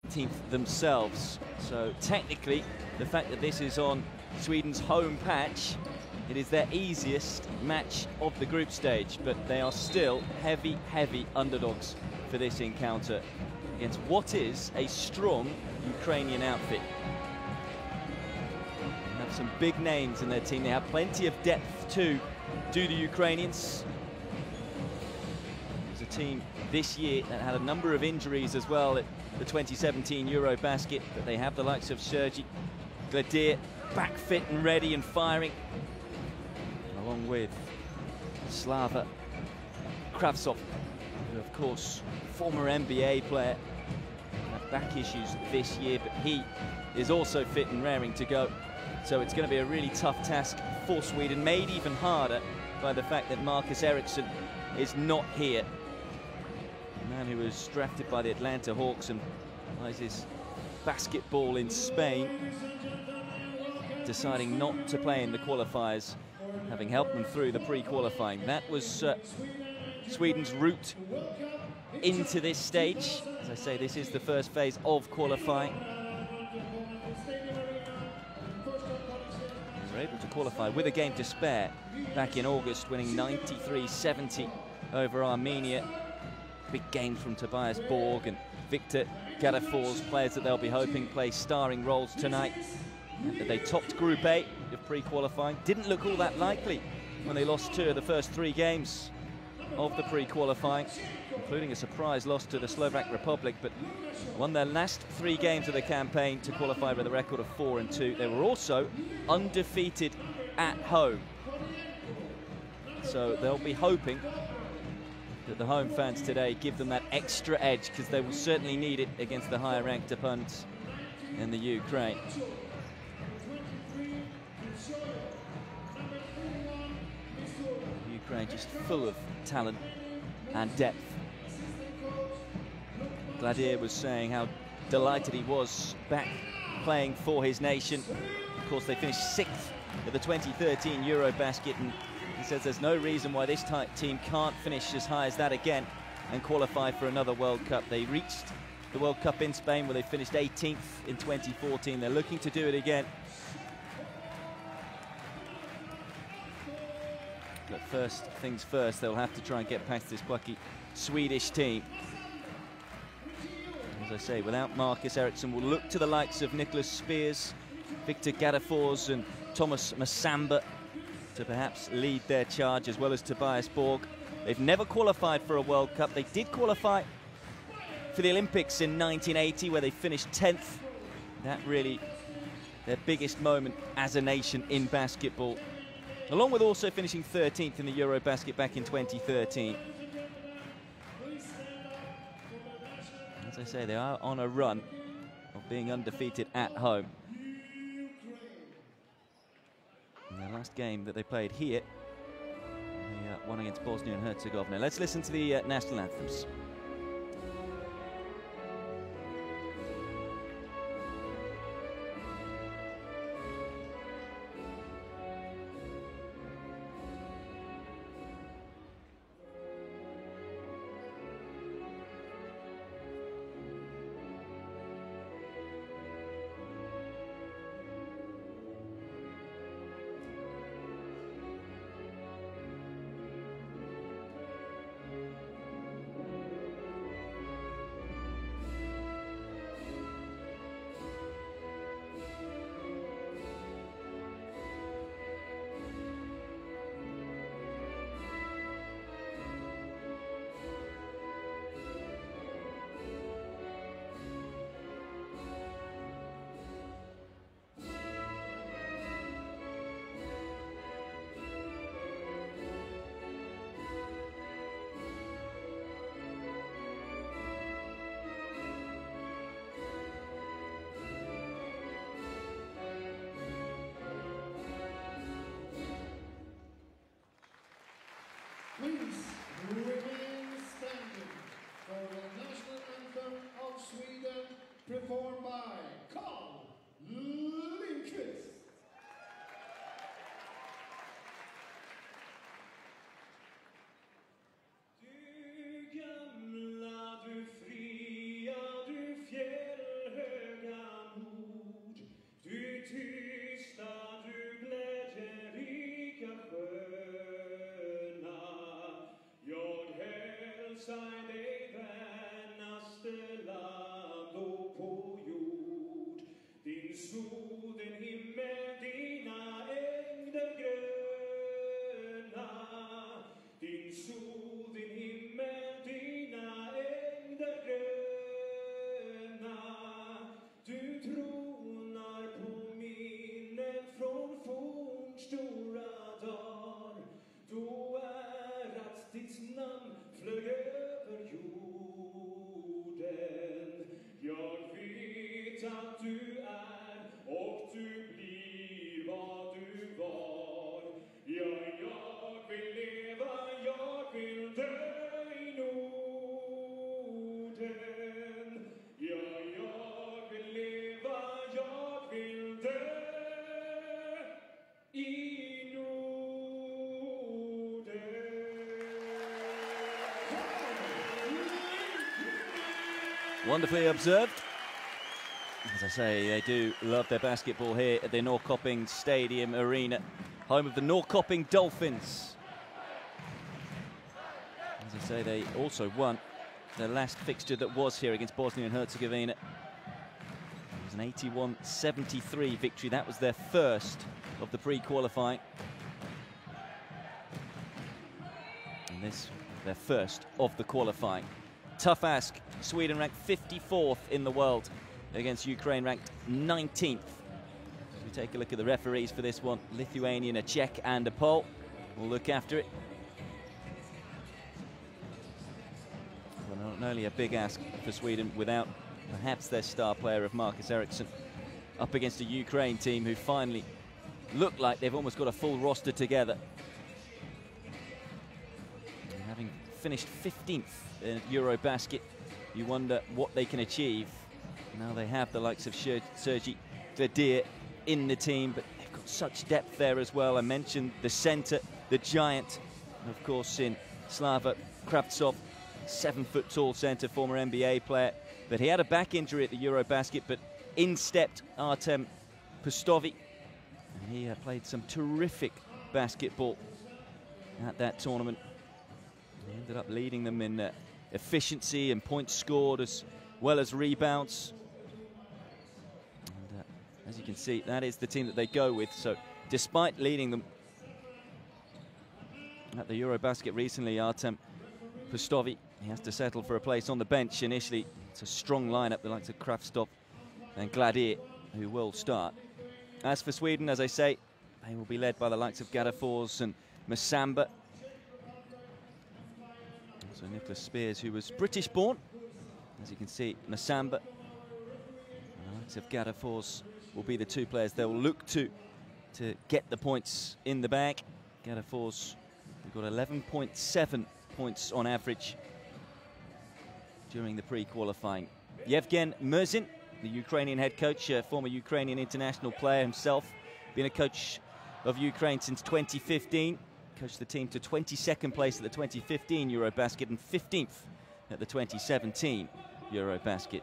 18th themselves. So technically, the fact that this is on Sweden's home patch, it is their easiest match of the group stage, but they are still heavy underdogs for this encounter against what is a strong Ukrainian outfit. They have some big names in their team. They have plenty of depth too, do the Ukrainians. There's a team this year that had a number of injuries as well at the 2017 Eurobasket, but they have the likes of Sergi Gladier back fit and ready and firing, along with Slava Kravtsov, who of course former NBA player, had back issues this year, but he is also fit and raring to go. So it's going to be a really tough task for Sweden, made even harder by the fact that Marcus Ericsson is not here. The man who was drafted by the Atlanta Hawks and plays his basketball in Spain, deciding not to play in the qualifiers, having helped them through the pre-qualifying. That was Sweden's route into this stage. As I say, this is the first phase of qualifying. They were able to qualify with a game to spare back in August, winning 93-70 over Armenia. Big game from Tobias Borg and Victor Gadafors, players that they'll be hoping play starring roles tonight. And that they topped Group A of pre-qualifying. Didn't look all that likely when they lost 2 of the first 3 games of the pre-qualifying, including a surprise loss to the Slovak Republic, but won their last 3 games of the campaign to qualify with a record of 4-2. They were also undefeated at home. So they'll be hoping that the home fans today give them that extra edge, because they will certainly need it against the higher ranked opponents in the Ukraine. Ukraine just full of talent and depth. Gladier was saying how delighted he was back playing for his nation. Of course, they finished 6th at the 2013 Eurobasket, and he says there's no reason why this team can't finish as high as that again and qualify for another World Cup. They reached the World Cup in Spain, where they finished 18th in 2014. They're looking to do it again. But first things first, they'll have to try and get past this plucky Swedish team. As I say, without Marcus Ericsson, we'll look to the likes of Nicholas Spears, Victor Gadafors and Thomas Masamba to perhaps lead their charge, as well as Tobias Borg. They've never qualified for a World Cup. They did qualify for the Olympics in 1980, where they finished 10th. That really their biggest moment as a nation in basketball, along with also finishing 13th in the Eurobasket back in 2013. As I say, they are on a run of being undefeated at home. In their last game that they played here, they won against Bosnia and Herzegovina. Let's listen to the national anthems. Please remain standing for the national anthem of Sweden, performed by Carl Lindqvist. Du gamla, du fria, du fjäll inget att du är och du blir vad du var. Ja, jag vill leva, jag vill dö i Norden. Ja, jag vill leva, jag vill dö i Norden. Wonderfully observed. As I say, they do love their basketball here at the Norrköping Stadium Arena, home of the Norrköping Dolphins. As I say, they also won their last fixture that was here against Bosnia and Herzegovina. It was an 81-73 victory. That was their first of the pre-qualifying. And this, their first of the qualifying. Tough ask. Sweden ranked 54th in the world against Ukraine ranked 19th. As we take a look at the referees for this one, Lithuanian, a Czech and a Pole will look after it. Well, not only a big ask for Sweden without perhaps their star player of Marcus Eriksson, up against a Ukraine team who finally look like they've almost got a full roster together. And having finished 15th in Eurobasket, you wonder what they can achieve. Now they have the likes of Sergi Gladir in the team, but they've got such depth there as well. I mentioned the center, the giant, and of course in Slava Kravtsov, 7-foot-tall center, former NBA player. But he had a back injury at the Eurobasket, but in stepped Artem Pustovi, and he played some terrific basketball at that tournament. He ended up leading them in efficiency and points scored as well as rebounds. And as you can see, that is the team that they go with. So despite leading them at the Eurobasket recently, Artem Pustovi, he has to settle for a place on the bench initially. It's a strong lineup, the likes of Kravtsov and Gladir, who will start. As for Sweden, as I say, they will be led by the likes of Gadafors and Masamba. So Nicholas Spears, who was British-born. As you can see, Masamba and the likes of Gadafors will be the two players they'll look to get the points in the bag. Gadafors, we've got 11.7 points on average during the pre-qualifying. Yevgen Murzin, the Ukrainian head coach, former Ukrainian international player himself, been a coach of Ukraine since 2015. Coached the team to 22nd place at the 2015 Eurobasket and 15th at the 2017 Eurobasket.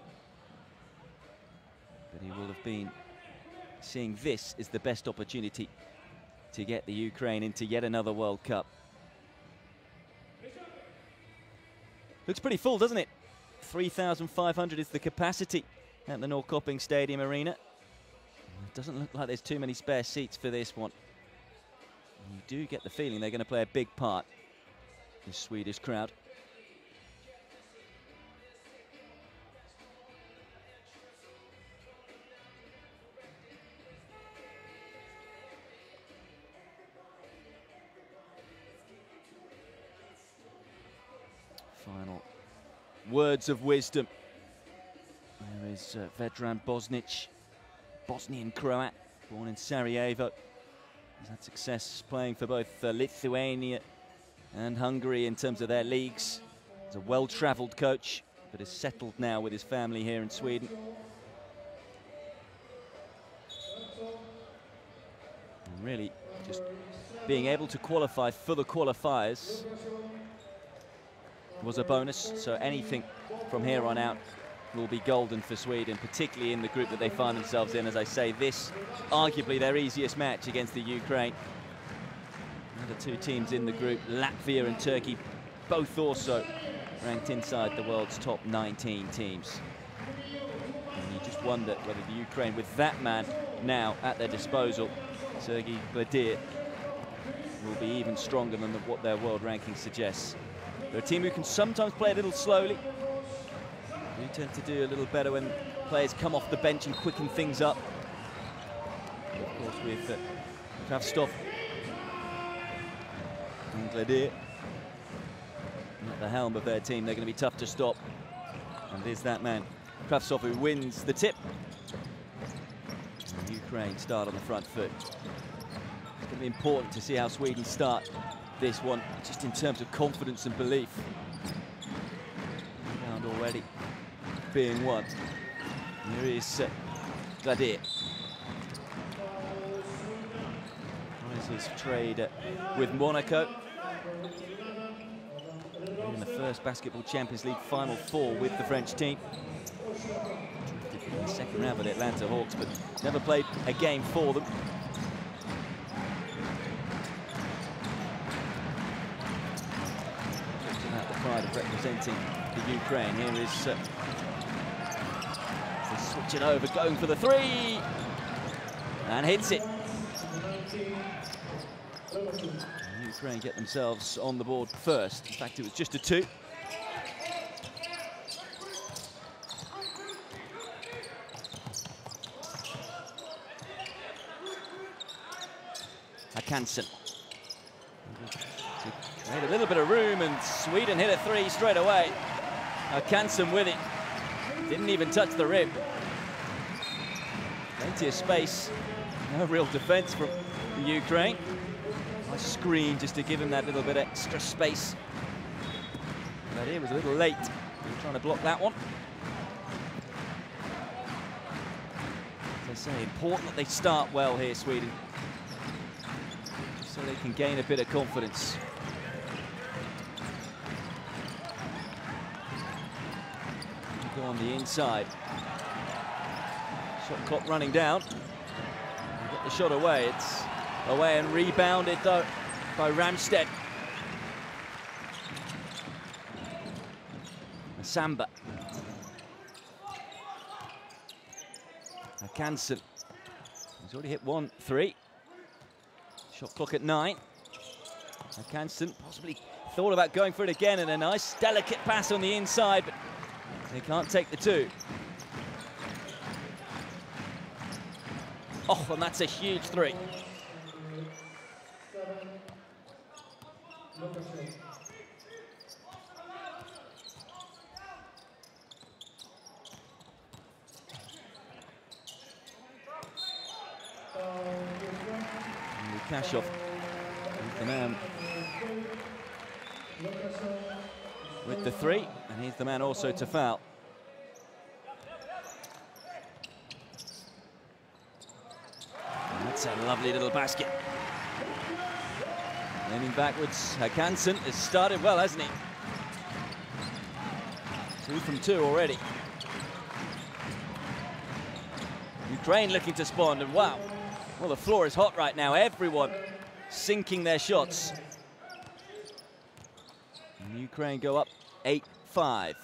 But he will have been seeing this as the best opportunity to get the Ukraine into yet another World Cup. Looks pretty full, doesn't it? 3,500 is the capacity at the Norrköping Stadium Arena. It doesn't look like there's too many spare seats for this one. You do get the feeling they're going to play a big part, this Swedish crowd. Final words of wisdom. There is Vedran Bosnic, Bosnian Croat, born in Sarajevo. He's had success playing for both Lithuania and Hungary in terms of their leagues. He's a well-travelled coach, but is settled now with his family here in Sweden. And really, just being able to qualify for the qualifiers was a bonus, so anything from here on out will be golden for Sweden, particularly in the group that they find themselves in. As I say, this arguably their easiest match against the Ukraine. And the two teams in the group, Latvia and Turkey, both also ranked inside the world's top 19 teams. And you just wonder whether the Ukraine, with that man now at their disposal, Sergi Gladir, will be even stronger than what their world ranking suggests. They're a team who can sometimes play a little slowly. They tend to do a little better when players come off the bench and quicken things up. And of course, with Kravtsov and Gladir at the helm of their team, they're going to be tough to stop. And there's that man, Kravtsov, who wins the tip Ukraine start on the front foot. It's going to be important to see how Sweden start this one, just in terms of confidence and belief. Round already being won. Here is Gladier. Tries his trade with Monaco. In the first Basketball Champions League Final Four with the French team. Drifted in the second round with the Atlanta Hawks, but never played a game for them. Talking about the pride of representing the Ukraine. Here is switching over, going for the three, and hits it. Ukraine get themselves on the board first. In fact, it was just a 2. Hakansen. Made a little bit of room, and Sweden hit a 3 straight away. Hakansen with it. Didn't even touch the rim. Plenty of space. No real defense from the Ukraine. Nice screen just to give him that little bit extra space. But he was a little late in trying to block that one. As I say, important that they start well here, Sweden, just so they can gain a bit of confidence. Go on the inside. Shot clock running down. Get the shot away. It's away and rebounded though by Ramstedt. Samba. Hakansen. He's already hit 1 3. Shot clock at 9. Hakansen possibly thought about going for it again, and a nice delicate pass on the inside, but they can't take the 2. Oh, and that's a huge 3. Lukashov, the man with the 3, and he's the man also to foul. And that's a lovely little basket. Leaning backwards, Hakansen has started well, hasn't he? 2 from 2 already. Ukraine looking to spawn, and wow, well, the floor is hot right now. Everyone sinking their shots. And Ukraine go up 8-5.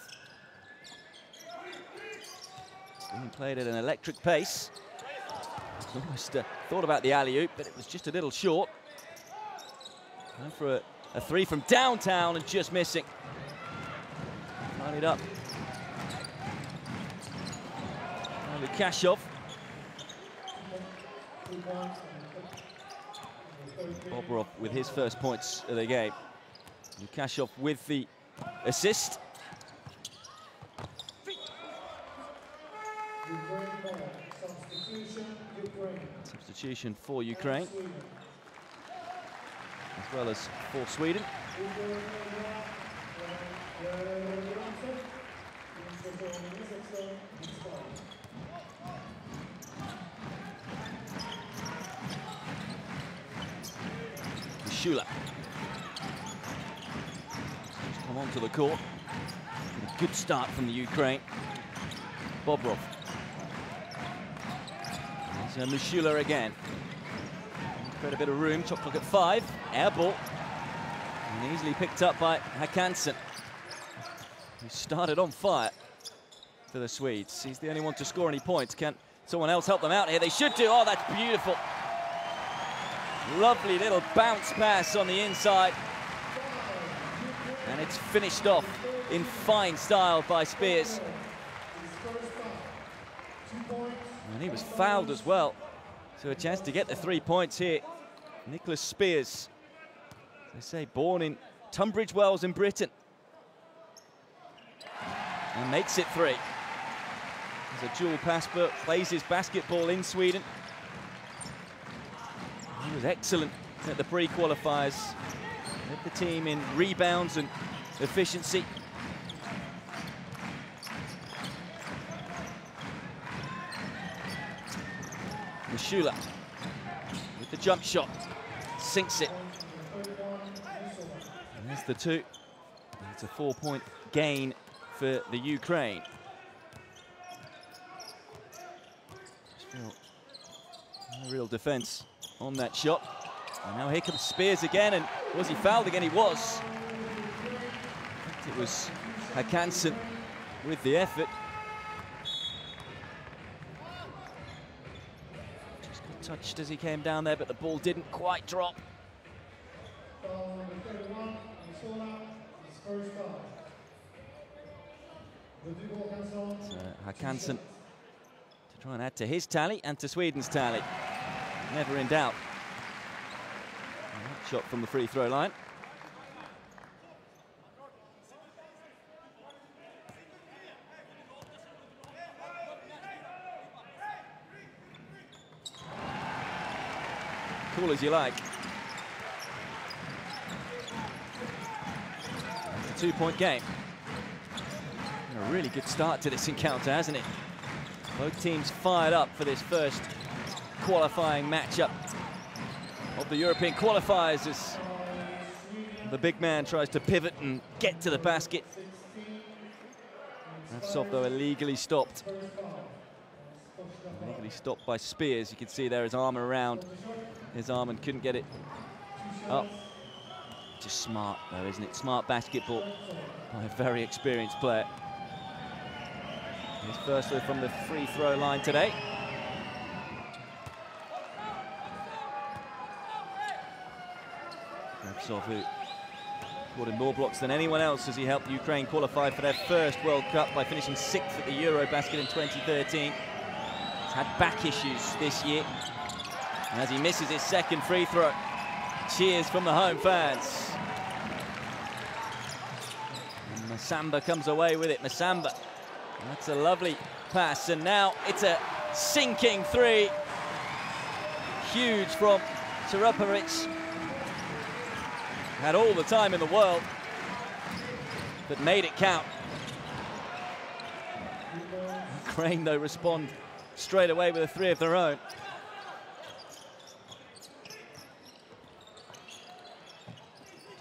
Being played at an electric pace. Almost thought about the alley-oop, but it was just a little short. Going for a 3 from downtown and just missing. Line it up. And Lukashov. Bobrov with his first points of the game. Lukashov with the assist. Substitution for Ukraine, as well as for Sweden. Shula. Just come onto the court. A good start from the Ukraine. Bobrov. There's Mishula again. Create a bit of room. Shot clock at 5. Air ball. And easily picked up by Hakansen, who started on fire for the Swedes. He's the only one to score any points. Can someone else help them out here? They should do. Oh, that's beautiful. Lovely little bounce pass on the inside. And it's finished off in fine style by Spears. And he was fouled as well. So a chance to get the 3 points here. Nicholas Spears, they say, born in Tunbridge Wells in Britain. And makes it 3. He's a dual passport, plays his basketball in Sweden. He was excellent at the pre-qualifiers. Led the team in rebounds and efficiency. Mashula with the jump shot, sinks it. And there's the two. It's a 4-point gain for the Ukraine. Still no real defense on that shot. And now here comes Spears again, and was he fouled again? He was. It was Hakanson with the effort. Just got touched as he came down there, but the ball didn't quite drop. Hakanson to try and add to his tally and to Sweden's tally. Never in doubt. Shot from the free throw line. Cool as you like. It's a 2-point game. And a really good start to this encounter, hasn't it? Both teams fired up for this first qualifying matchup of the European qualifiers as the big man tries to pivot and get to the basket. That's off, though, illegally stopped. Illegally stopped by Spears. You can see there his arm around his arm and couldn't get it up. Just smart, though, isn't it? Smart basketball by a very experienced player. His first from the free throw line today. Kravtsov, who scored in more blocks than anyone else as he helped Ukraine qualify for their first World Cup by finishing 6th at the Eurobasket in 2013. He's had back issues this year. And as he misses his second free throw, cheers from the home fans. And Masamba comes away with it. Masamba, that's a lovely pass, and now it's a sinking three. Huge from Sarapovic. Had all the time in the world, but made it count. Ukraine, though, respond straight away with a three of their own.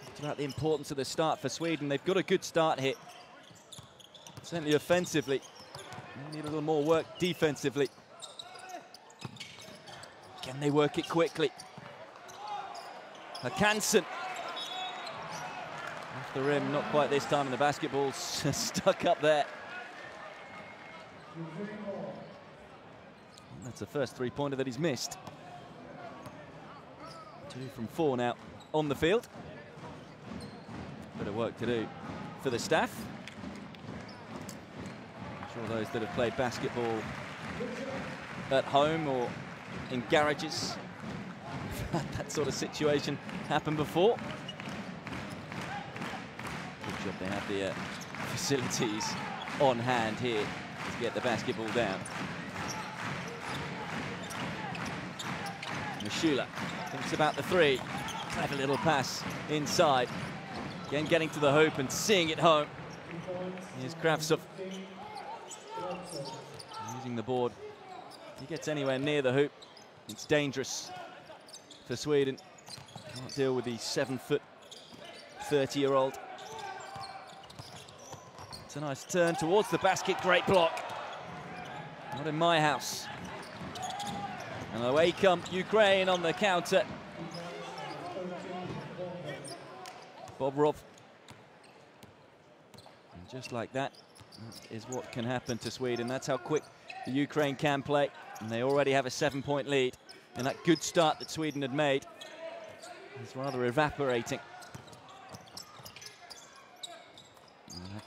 Talked about the importance of the start for Sweden. They've got a good start here. Certainly offensively. They need a little more work defensively. Can they work it quickly? Hakanson. Off the rim, not quite this time, and the basketball's stuck up there. And that's the first three-pointer that he's missed. 2 from 4 now on the field. Bit of work to do for the staff. I'm sure those that have played basketball at home or in garages have had that sort of situation happen before. Good job they have the facilities on hand here to get the basketball down. Mashula thinks about the three. Clever little pass inside. Again, getting to the hoop and seeing it home. Here's Kravtsov. Using the board. If he gets anywhere near the hoop, it's dangerous for Sweden. Can't deal with the 7-foot, 30-year-old. It's a nice turn towards the basket. Great block. Not in my house. And away come Ukraine on the counter. Bobrov. And just like that, that is what can happen to Sweden. That's how quick the Ukraine can play. And they already have a 7-point lead. And that good start that Sweden had made is rather evaporating.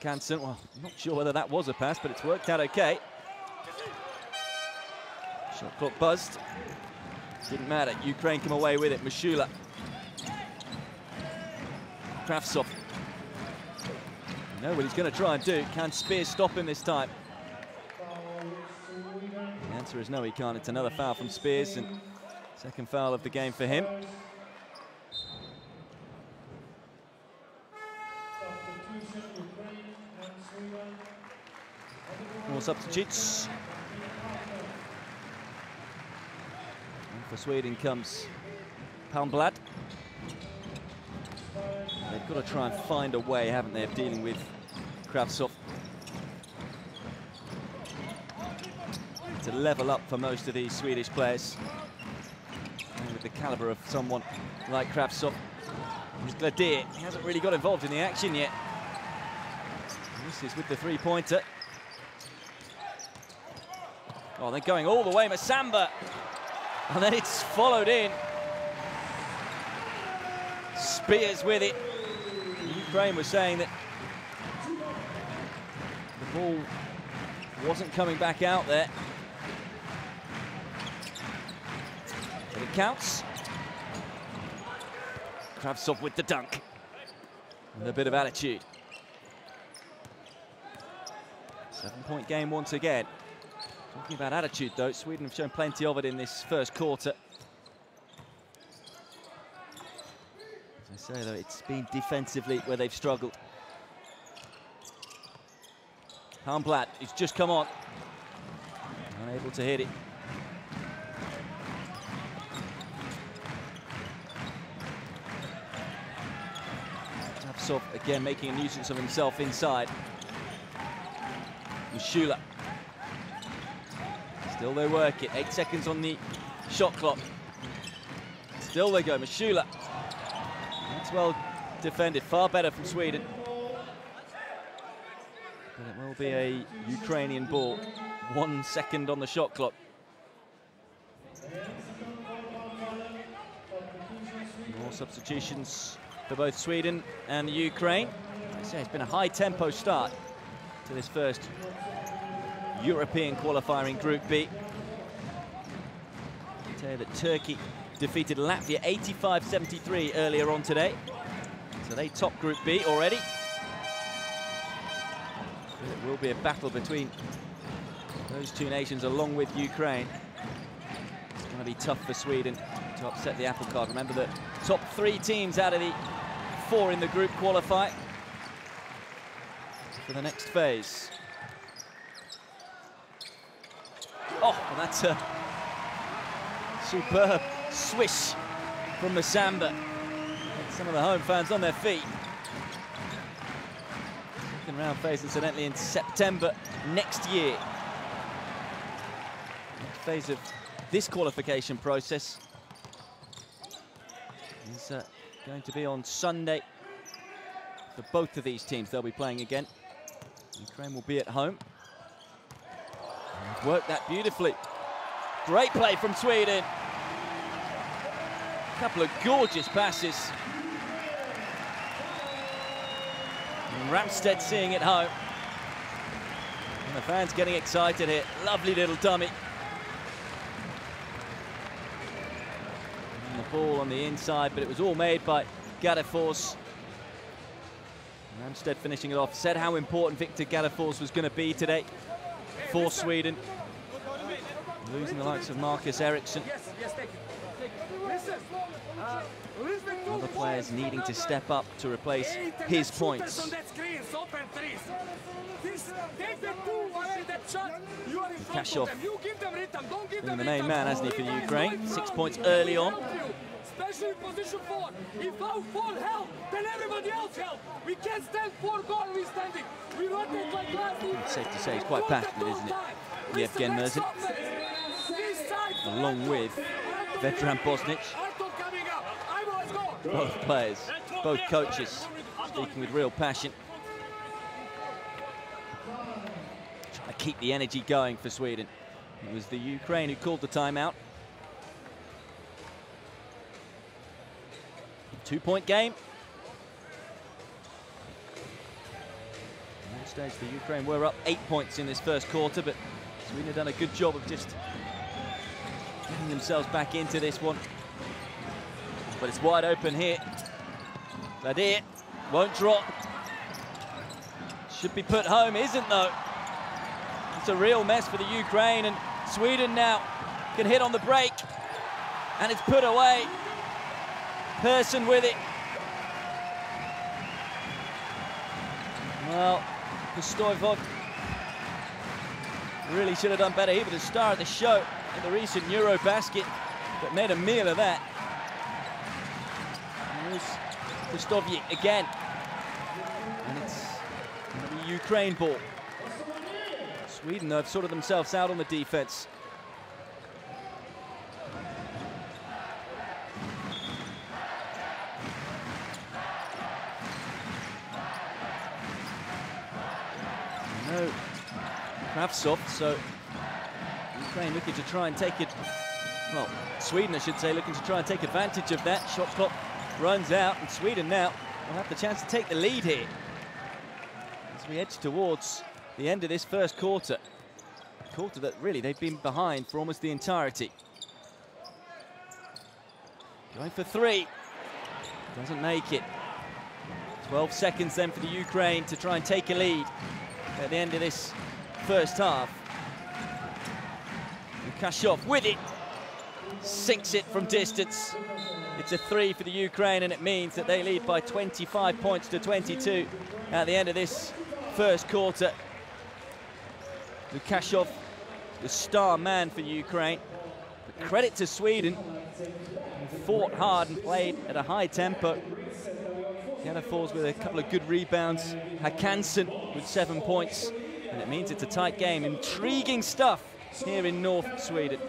Hakanson, well, I'm not sure whether that was a pass, but it's worked out okay. Shot clock buzzed. Didn't matter. Ukraine come away with it. Mashula. Kravtsov. You know what he's going to try and do. Can Spears stop him this time? The answer is no, he can't. It's another foul from Spears, and Second foul of the game for him. More substitutes. And for Sweden comes Palmblad. They've got to try and find a way, haven't they, of dealing with Kravtsov. To level up for most of these Swedish players. And with the caliber of someone like Kravtsov. Gladier, he hasn't really got involved in the action yet. This is with the three-pointer. Oh, they're going all the way, Masamba. And then it's followed in. Spears with it. Ukraine was saying that the ball wasn't coming back out there. But it counts. Kravtsov with the dunk. With a bit of attitude. 7-point game once again. Talking about attitude, though, Sweden have shown plenty of it in this first quarter. As I say, though, it's been defensively where they've struggled. Palmblad, who's just come on. Unable to hit it. Kravtsov again making a nuisance of himself inside. Shula. Still they work it. 8 seconds on the shot clock. Still they go. Mashula. That's well defended. Far better from Sweden. But it will be a Ukrainian ball. 1 second on the shot clock. More substitutions for both Sweden and the Ukraine. I say it's been a high-tempo start to this first European qualifying Group B. I'll tell you that Turkey defeated Latvia 85-73 earlier on today. So they top Group B already. It will be a battle between those two nations along with Ukraine. It's going to be tough for Sweden to upset the apple cart. Remember the top 3 teams out of the 4 in the group qualify for the next phase. Oh, and that's a superb swish from Masamba. Some of the home fans on their feet. Second round phase, incidentally, in September next year. Next phase of this qualification process is going to be on Sunday for both of these teams. They'll be playing again. Ukraine will be at home. Worked that beautifully. Great play from Sweden. A couple of gorgeous passes. And Ramstedt seeing it home. And the fans getting excited here. Lovely little dummy. And the ball on the inside, but it was all made by Gaddefors. Ramstedt finishing it off. Said how important Victor Gaddefors was going to be today for Sweden. Losing the likes of Marcus Eriksson. Other players needing to step up to replace his points. Kashov being the main man, hasn't he, for Ukraine? 6 points early on. Especially position 4. If our 4 help, then everybody else help. We can't stand 4 goal, we standing. We rotate like last week. It's safe to say he's quite passionate, isn't it? Yevgen Merzin, along with veteran Bosnic. Both players, both coaches, speaking with real passion. Trying to keep the energy going for Sweden. It was the Ukraine who called the timeout. 2-point game. At one stage, the Ukraine were up 8 points in this first quarter, but Sweden have done a good job of just getting themselves back into this one. But it's wide open here. Gladier won't drop. Should be put home, isn't though. It's a real mess for the Ukraine, and Sweden now can hit on the break. and it's put away. Persson with it. Well, Stoivov really should have done better. He was the star of the show in the recent Eurobasket, but made a meal of that. Here's Stoivov again. And it's going to be Ukraine ball. Sweden have sorted themselves out on the defense. No Kravtsov, so Ukraine looking to try and take it, well, Sweden I should say, looking to try and take advantage of that. Shot clock runs out, and Sweden now will have the chance to take the lead here as we edge towards the end of this first quarter. A quarter that really they've been behind for almost the entirety. Going for three, doesn't make it. 12 seconds then for the Ukraine to try and take a lead at the end of this first half. Lukashov with it, sinks it from distance. It's a three for the Ukraine, and it means that they lead by 25 points to 22 at the end of this first quarter. Lukashov, the star man for Ukraine. But credit to Sweden, who fought hard and played at a high tempo. Janne falls with a couple of good rebounds. Hakansen with 7 points. And it means it's a tight game. Intriguing stuff here in North Sweden.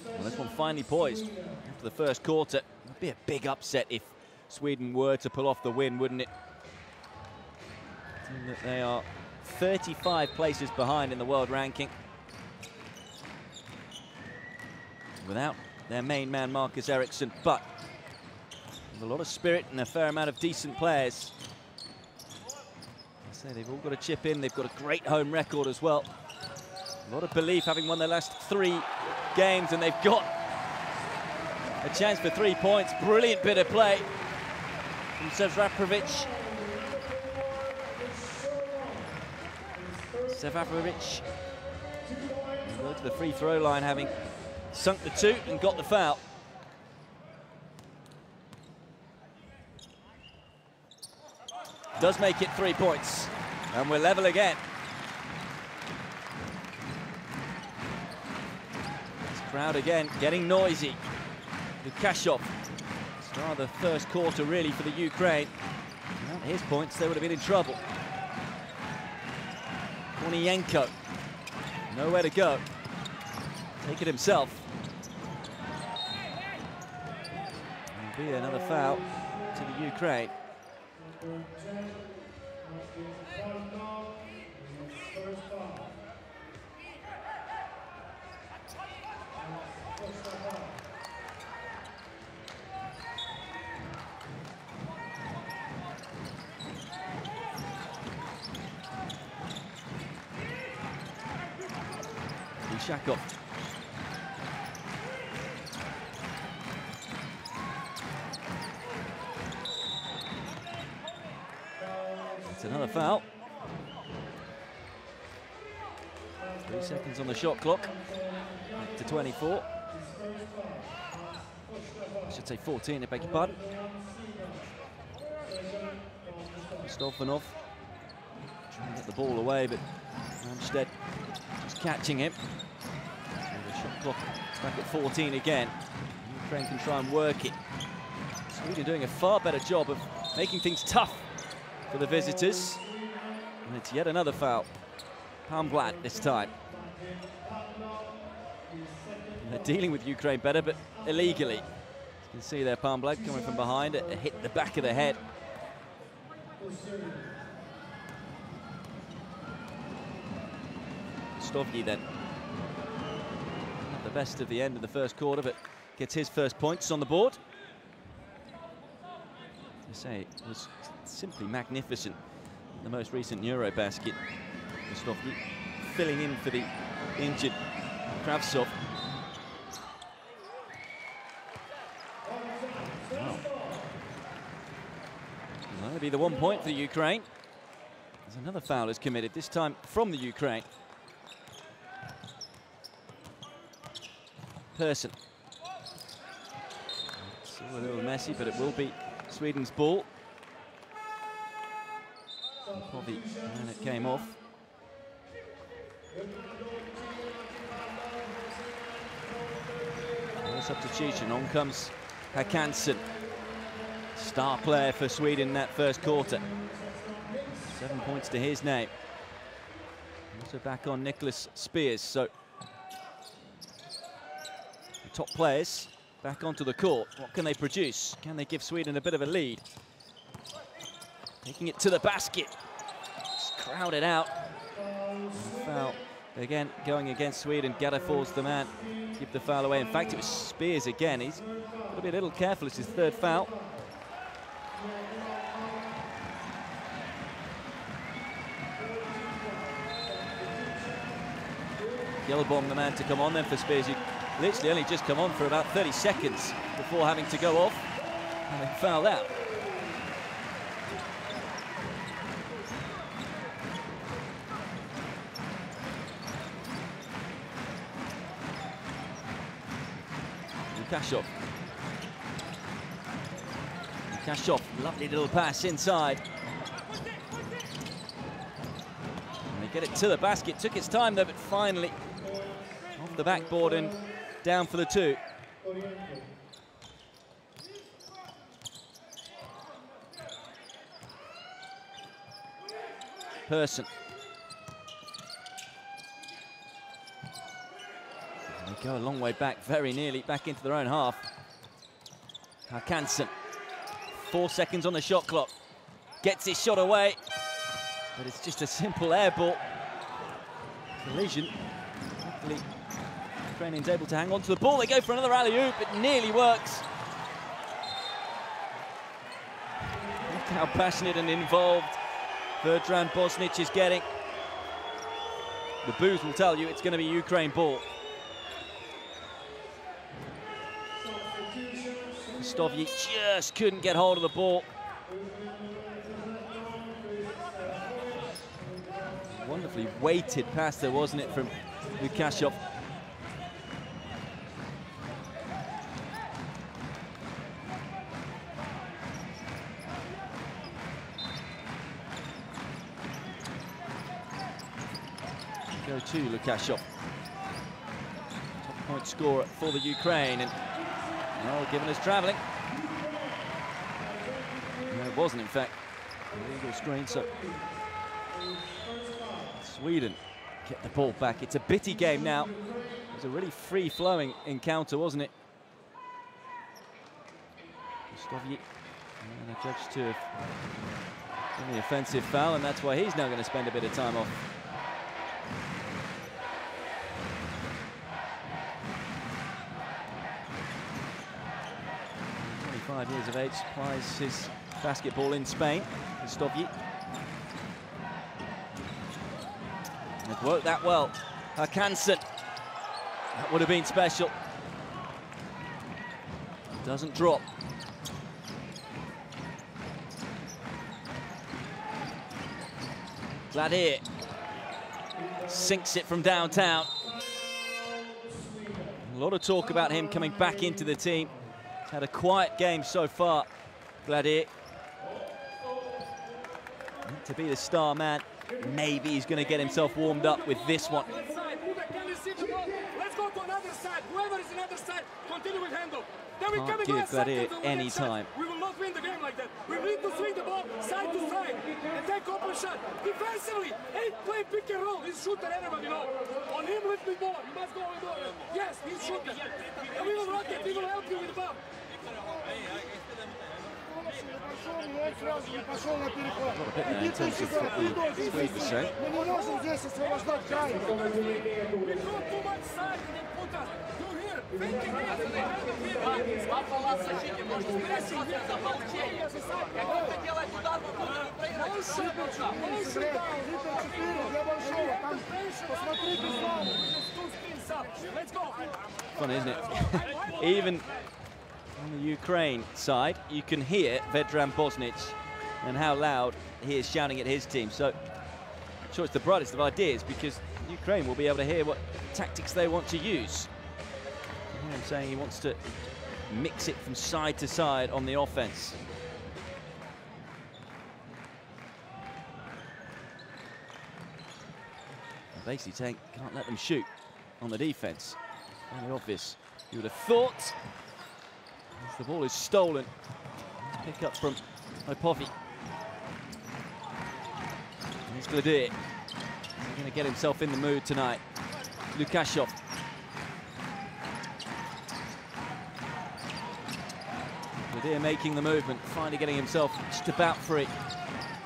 Well, this one finally poised after the first quarter. It would be a big upset if Sweden were to pull off the win, wouldn't it? That they are 35 places behind in the world ranking, without their main man Marcus Eriksson, but with a lot of spirit and a fair amount of decent players. I say they've all got to chip in. They've got a great home record as well. A lot of belief, having won their last 3 games, and they've got a chance for 3 points. Brilliant bit of play from Sevaprovic. Sevaprovic go to the free throw line, having sunk the 2 and got the foul. Does make it 3 points, and we're level again. Crowd again getting noisy. Lukashov, star of the first quarter really for the Ukraine. Without his points, they would have been in trouble. Kornienko, nowhere to go. Take it himself. There'll be another foul to the Ukraine. Shakov. It's another foul. 3 seconds on the shot clock. Back to 24. I should say 14, I beg your pardon. Stofanov trying to get the ball away, but Amstead just catching him. So the shot clock back at 14 again. Ukraine can try and work it. Sweden doing a far better job of making things tough for the visitors. And it's yet another foul. Palmblad this time. They're dealing with Ukraine better, but illegally. You can see there Palmblad coming from behind. It hit the back of the head. Stovji then. Not the best of the end of the first quarter, but gets his first points on the board. I say, it was simply magnificent. The most recent Euro basket. Stovji filling in for the injured Kravtsov. Wow. That'll be the 1 point for the Ukraine. There's another foul is committed, this time from the Ukraine. Persson. It's a little messy, but it will be Sweden's ball. And it came off. No substitution. On comes Håkansson. Star player for Sweden in that first quarter. 7 points to his name. Also back on Nicholas Spears. So the top players back onto the court. What can they produce? Can they give Sweden a bit of a lead? Taking it to the basket. Just crowded out. Foul again going against Sweden. Gadafal's the man. Give the foul away. In fact, it was Spears again. He's got to be a little careful. It's his third foul. Gillbom, the man to come on then for Spears. He literally only just come on for about 30 seconds before having to go off and then fouled out. Lukashov, lovely little pass inside. And they get it to the basket. Took its time though, but finally off the backboard and down for the two. Persson. They go a long way back, very nearly back into their own half. Håkansson, 4 seconds on the shot clock. Gets his shot away, but it's just a simple air ball. Collision. Luckily, Ukrainians able to hang on to the ball. They go for another alley-oop. It nearly works. Look how passionate and involved Vedran Bosnic is getting. The boos will tell you it's going to be Ukraine ball. Stovji just couldn't get hold of the ball. Wonderfully weighted pass there, wasn't it, from Lukashov. Go to Lukashov. Top point scorer for the Ukraine. And well, given us travelling. No, it wasn't, in fact. Illegal screen, so Sweden get the ball back. It's a bitty game now. It was a really free-flowing encounter, wasn't it? Stovji, and the judge to have done the offensive foul, and that's why he's now going to spend a bit of time off. 25 years of age, plays his basketball in Spain. Stovji. It worked that well. Håkansson. That would have been special. Doesn't drop. Gladier sinks it from downtown. A lot of talk about him coming back into the team. He's had a quiet game so far, Gladier. to be the star man. Maybe he's going to get himself warmed up with this one. Let's go to another side. Whoever is in the other side, continue with handle. Then we Can't give Gladier any time. We will not win the game like that. We need to swing the ball side to side and take open shot. Defensively, ain't play pick and roll. He's shooter, everybody know. On him, lift the ball. You must go with the ball. Yes, he's shooter. And we will rotate. We will help you with the ball. In terms of what Swede was saying. We draw too much side and then put us. You here, think Let's go. Fun, isn't it? Even on the Ukraine side, you can hear Vedran Bosnic and how loud he is shouting at his team. So I'm sure it's the brightest of ideas, because Ukraine will be able to hear what tactics they want to use. I'm saying he wants to mix it from side to side on the offense. Basically saying, can't let them shoot on the defense. Very obvious, you would have thought. As the ball is stolen, pick up from Opovi. Here's Gladier. He's going to get himself in the mood tonight. Lukashov. Gladier making the movement, finally getting himself just about free.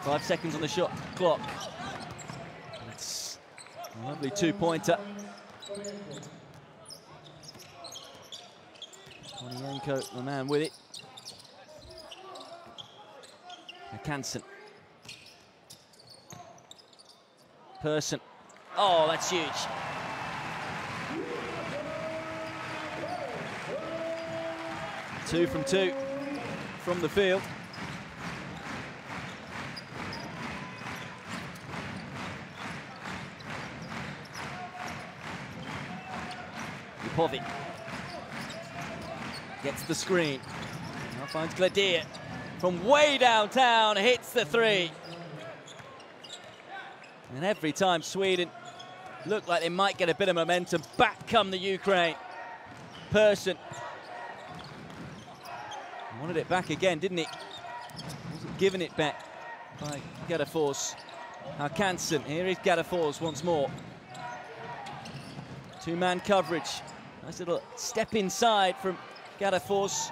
5 seconds on the shot clock. That's a lovely two-pointer. Konienko, the man with it. Kansen. Person. Oh, that's huge. Two from two from the field. Opovi gets the screen. Now finds Gladier from way downtown, hits the three. And every time Sweden looked like they might get a bit of momentum, back come the Ukraine. Person wanted it back again, didn't he? Wasn't giving it back by Gadafors. Now Kansen, here is Gadafors once more. Two-man coverage. Nice little step inside from Gadafors.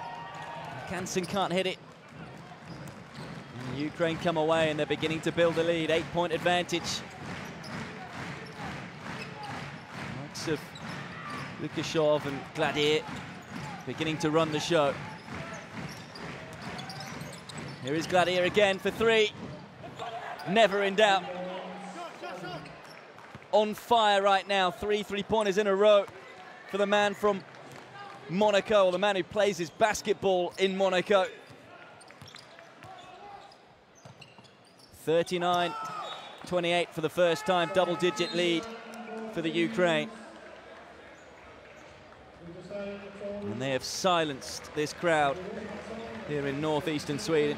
Kansen can't hit it. And Ukraine come away and they're beginning to build a lead. 8-point advantage. Likes of Lukashov and Gladier beginning to run the show. Here is Gladier again for three. Never in doubt. On fire right now. 3 3-pointers in a row for the man from Monaco, or the man who plays his basketball in Monaco. 39-28 for the first time, double-digit lead for the Ukraine. And they have silenced this crowd here in northeastern Sweden.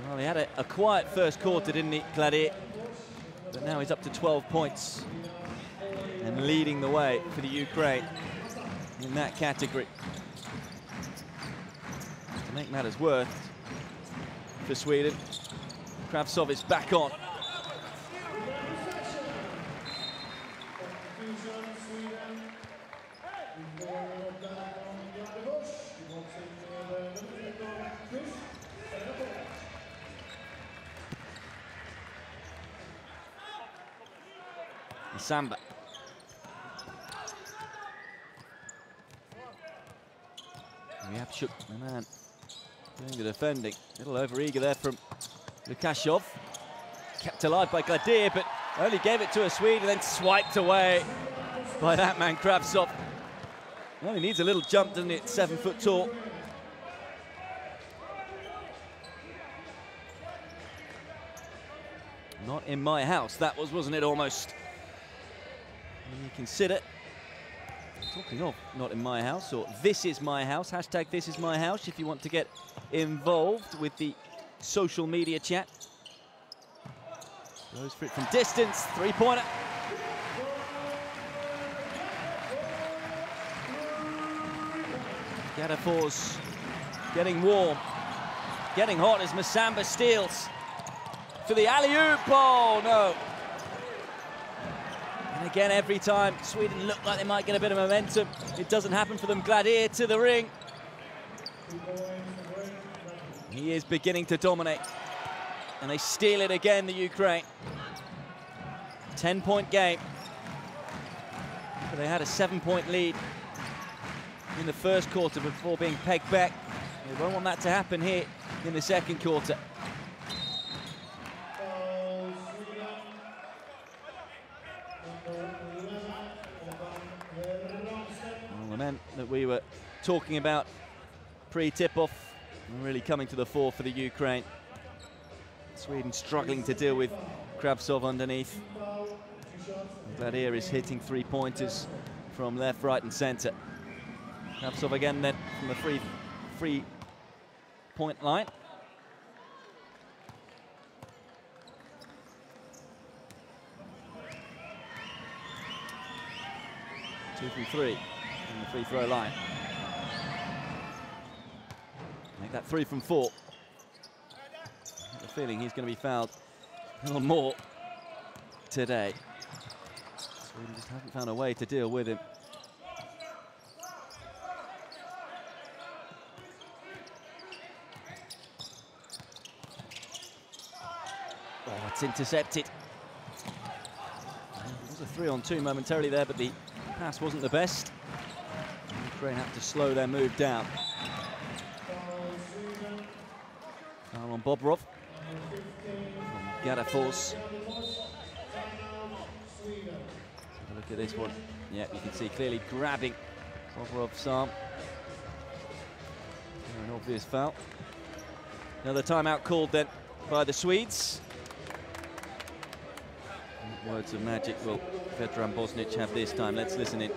Well, he had a quiet first quarter, didn't he, Gladier? But now he's up to 12 points and leading the way for the Ukraine in that category. To make matters worse for Sweden, Kravtsov is back on. Samba. Ryabchuk, the man doing the defending. A little over-eager there from Lukashov. Kept alive by Gladier, but only gave it to a Swede and then swiped away by that man, Kravtsov. Well, he needs a little jump, doesn't it? 7 foot tall. Not in my house, that was, wasn't it, almost? When you consider Talking of not in my house, or this is my house, hashtag this is my house if you want to get involved with the social media chat. Goes for it from distance, three-pointer. Gadafor's getting warm, getting hot as Masamba steals for the alley-oop. Oh, no. And again, every time Sweden look like they might get a bit of momentum, it doesn't happen for them. Gladier to the ring. He is beginning to dominate. And they steal it again, the Ukraine. 10-point game. But they had a 7-point lead in the first quarter before being pegged back. They won't want that to happen here in the second quarter. Well, the men that we were talking about pre-tip-off are really coming to the fore for the Ukraine. Sweden struggling to deal with Kravtsov underneath. Gladier is hitting three-pointers from left, right, and centre. Kravtsov again then from the free-point line. Two from three from the free throw line. Make that 3 from 4. I have a feeling he's going to be fouled a little more today. Sweden just haven't found a way to deal with him. Oh, it's intercepted. It was a 3-on-2 momentarily there, but the pass wasn't the best. Ukraine had to slow their move down. Foul on Bobrov. Gadafor's. Look at this one. Yeah, you can see clearly grabbing Bobrov's arm. An obvious foul. Another timeout called then by the Swedes. What words of magic will Vedran Bosnic have this time? Let's listen in.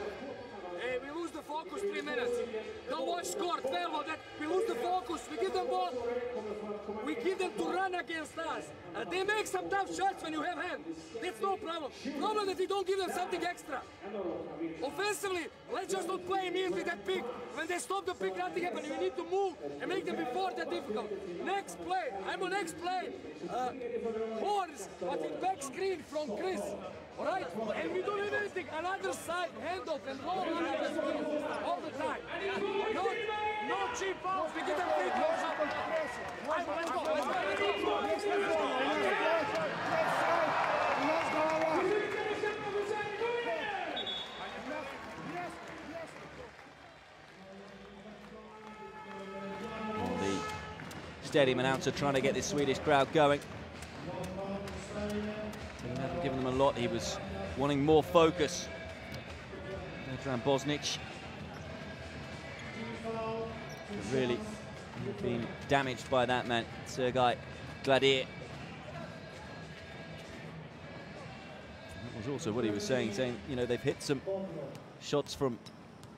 Hey, we lose the focus 3 minutes. Don't watch score 12 that. We lose the focus. We give them ball. We give them to run against us. They make some tough shots when you have hand. That's no problem. Problem that we don't give them something extra. Offensively, let's just not play immediately that pick. When they stop the pick, nothing happens. We need to move and make them before that difficult. Next play. I'm on next play. Horns, but with back screen from Chris. All right? And we don't have anything. Another side, handoff and roll another screen all the time. No cheap fouls. We get them free throws. Let's go. Let's go. Let's go. The stadium announcer trying to get this Swedish crowd going. He hasn't given them a lot. He was wanting more focus. Vedran Bosnic really been damaged by that man, Sergei Gladier. That was also what he was saying, you know, they've hit some shots from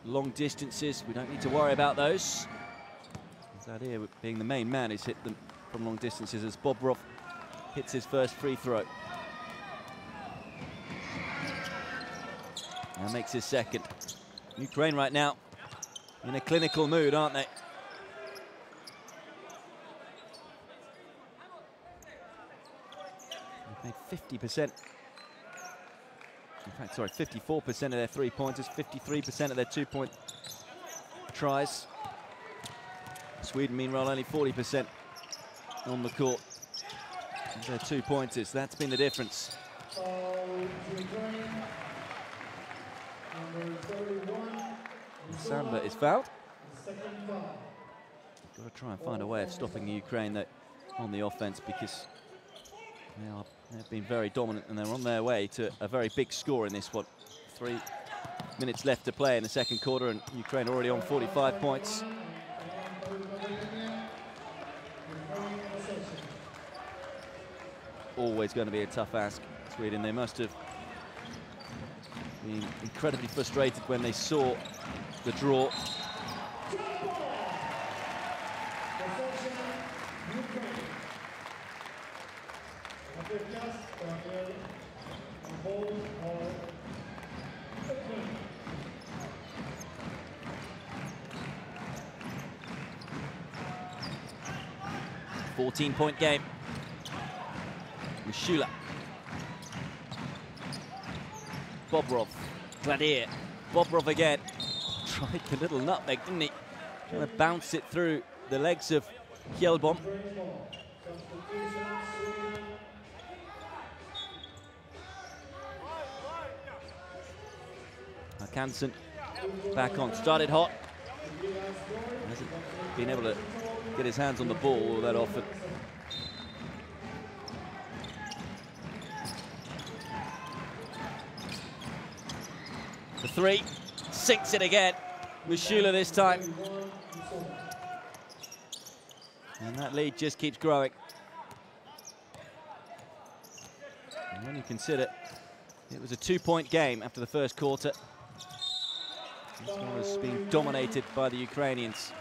long distances. We don't need to worry about those. Gladier, being the main man, has hit them from long distances as Bobrov hits his first free throw. Now makes his second. Ukraine right now in a clinical mood, aren't they? They've made 50%. In fact, sorry, 54% of their three-pointers, 53% of their two-point tries. Sweden, meanwhile, only 40% on the court. Their two-pointers, that's been the difference. Samba is fouled. Got to try and find a way of stopping the Ukraine though, on the offense, because they've been very dominant and they're on their way to a very big score in this one. 3 minutes left to play in the second quarter and Ukraine already on 45 points. Always going to be a tough ask, Sweden. They must have being incredibly frustrated when they saw the draw. A 14-point game. Mishula. Bobrov. Gladier. Bobrov again. Tried the little nutmeg, didn't he? Trying to bounce it through the legs of Kjellbom. Hansen back on. Started hot. Hasn't been able to get his hands on the ball all that often. The three, sinks it again. Mishula this time. And that lead just keeps growing. And when you consider it was a 2-point game after the first quarter, this one was being dominated by the Ukrainians.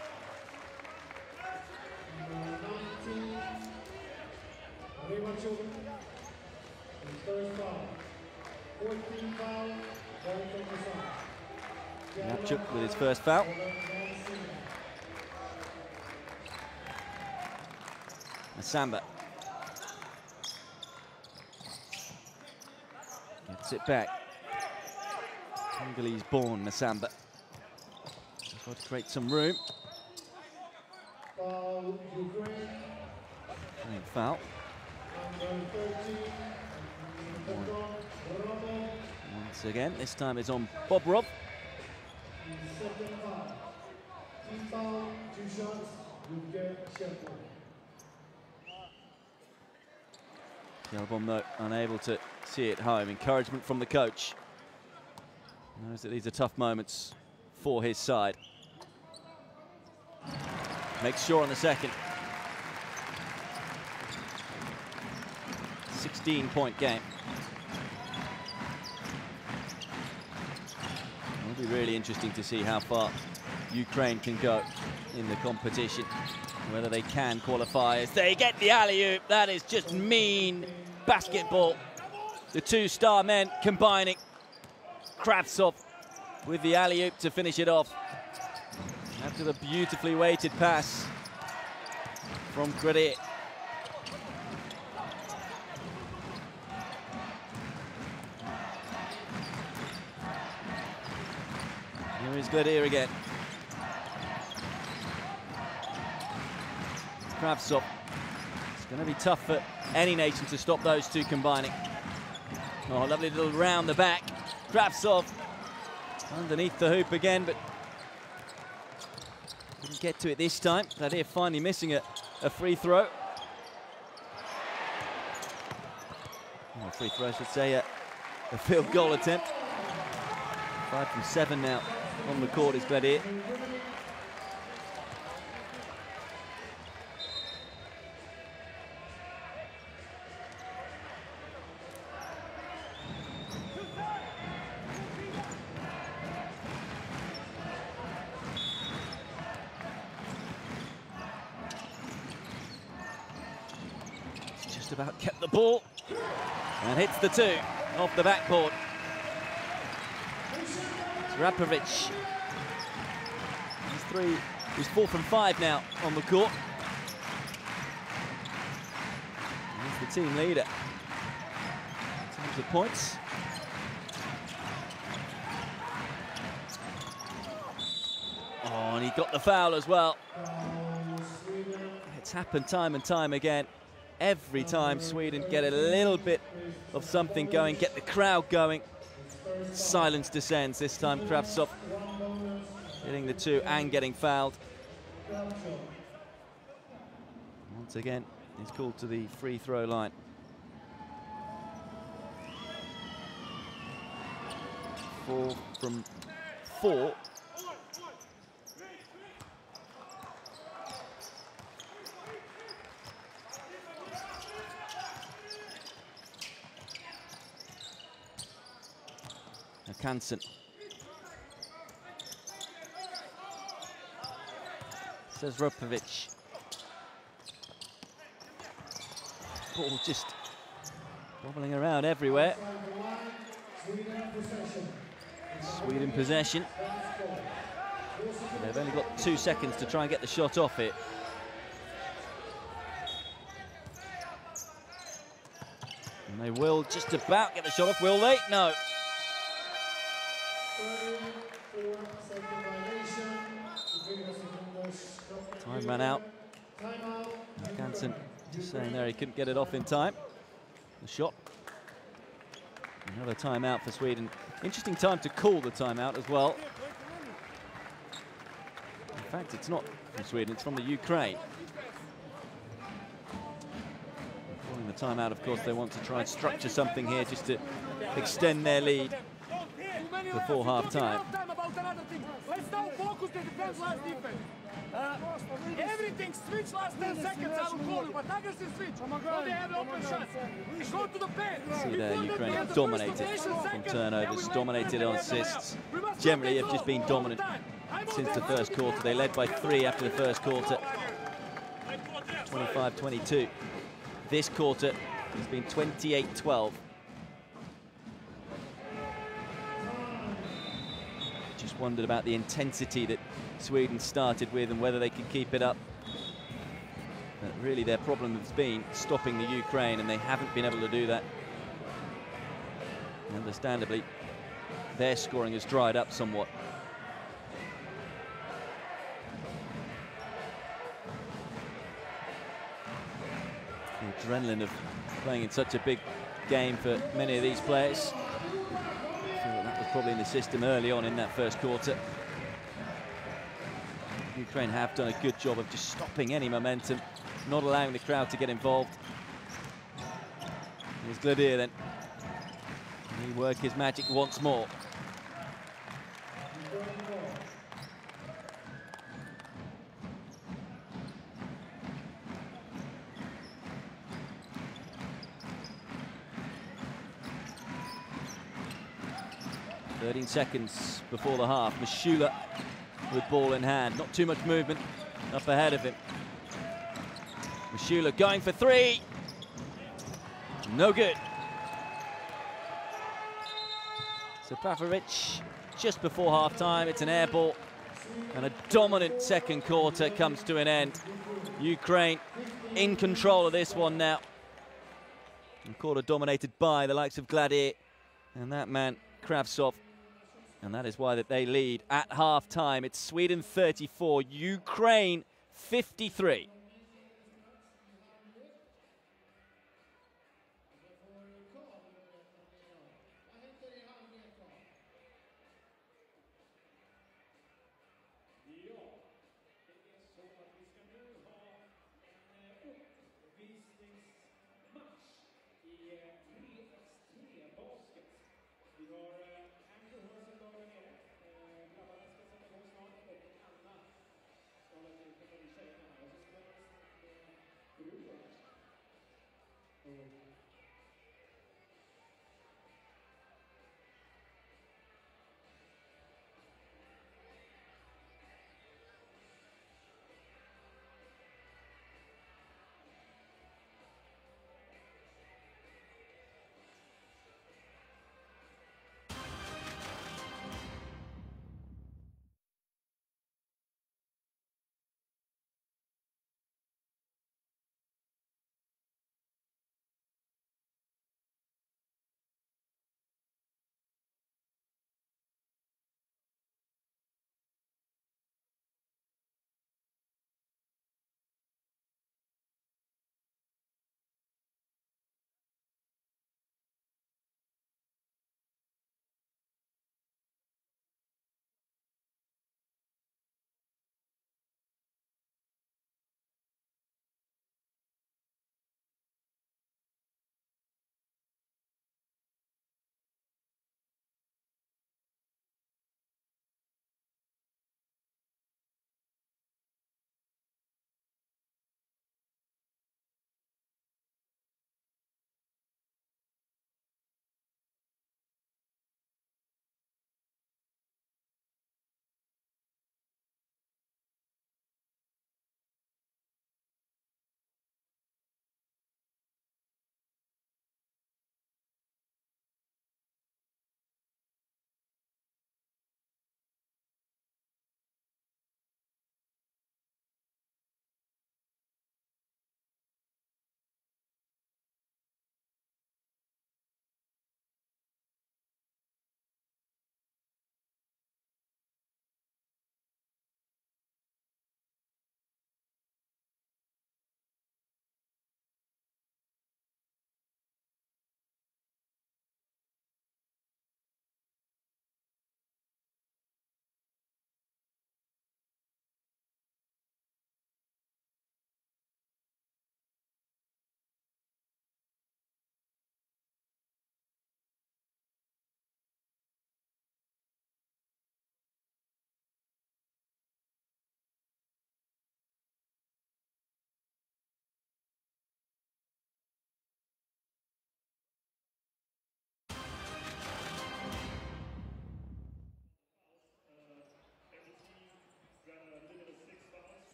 Yapchuk with his first foul. Masamba gets it back. Congolese-born Masamba. Just got to create some room. Foul. Once again, this time it's on Bobrov. Kjellbom, though, unable to see it home. Encouragement from the coach. He knows that these are tough moments for his side. Makes sure on the second. 16-point game. It'll be really interesting to see how far Ukraine can go in the competition, whether they can qualify as they get the alley-oop. That is just mean basketball. The two star men combining. Kravtsov with the alley-oop to finish it off. After the beautifully weighted pass from Gladier. Here is Gladier again. Kravtsov. It's going to be tough for any nation to stop those two combining. Oh, lovely little round the back. Kravtsov underneath the hoop again, but didn't get to it this time. Gladier finally missing a free throw. Oh, a free throw, I should say, a field goal attempt. 5 from 7 now on the court is Gladier. About kept the ball and hits the two off the backboard. Rapovic. He's 4 from 5 now on the court. He's the team leader in terms of points. Oh, and he got the foul as well. It's happened time and time again. Every time Sweden get a little bit of something going, get the crowd going, silence descends. This time Kravtsov hitting the two and getting fouled. Once again, he's called to the free throw line. Four from 4. Hansen. Says Rupovic. Ball just wobbling around everywhere. Sweden possession. They've only got 2 seconds to try and get the shot off it. And they will just about get the shot off, will they? No. Time ran out. Hansen just saying there he couldn't get it off in time. The shot. Another timeout for Sweden. Interesting time to call the timeout as well. In fact, it's not from Sweden, it's from the Ukraine. Calling the timeout, of course, they want to try and structure something here just to extend their lead before half-time. Let's now focus the defense, last defense. Everything switch last 10 seconds, I will call you, but aggressive switch. Now they have the open shots. Go to the pen. See there, Ukraine have dominated from turnovers, dominated on assists. Generally have just been dominant since the first quarter. They led by 3 after the first quarter. 25-22. This quarter has been 28-12. Just wondered about the intensity that Sweden started with and whether they could keep it up. But really their problem has been stopping the Ukraine, and they haven't been able to do that. Understandably, their scoring has dried up somewhat. The adrenaline of playing in such a big game for many of these players. I feel that was probably in the system early on in that first quarter. Ukraine have done a good job of just stopping any momentum, not allowing the crowd to get involved. Here's Gladier then. Can he work his magic once more? .13 seconds before the half. Mashula with ball in hand. Not too much movement up ahead of him. Mashula going for 3. No good. So Pavlovic just before half-time. It's an air ball. And a dominant second quarter comes to an end. Ukraine in control of this one now. And quarter dominated by the likes of Gladier and that man Kravtsov. And that is why that they lead at half-time. It's Sweden 34, Ukraine 53.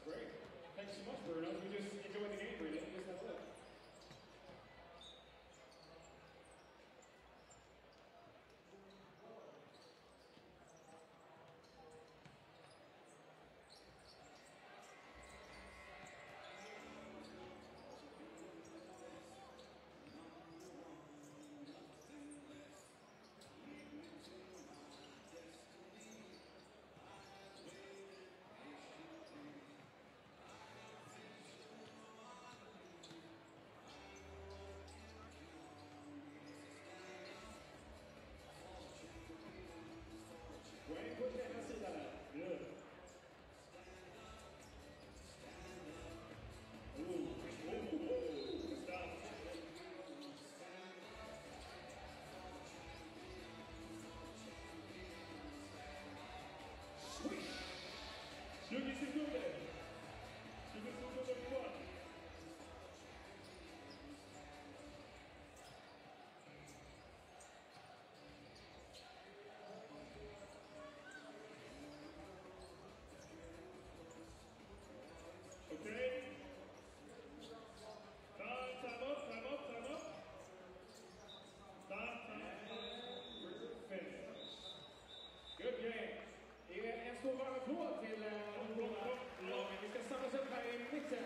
Great. Thanks so much, Bruno. We just enjoyed the game, really. Just that's it. Poäng på ena sidan där. Good. Starkt. Swish. 20 sekunder. 20 sekunder kvar. Okay. Time up. Finish. Good game. Det är en stor varm applåd till lagen. Vi ska samlas upp här i mitten.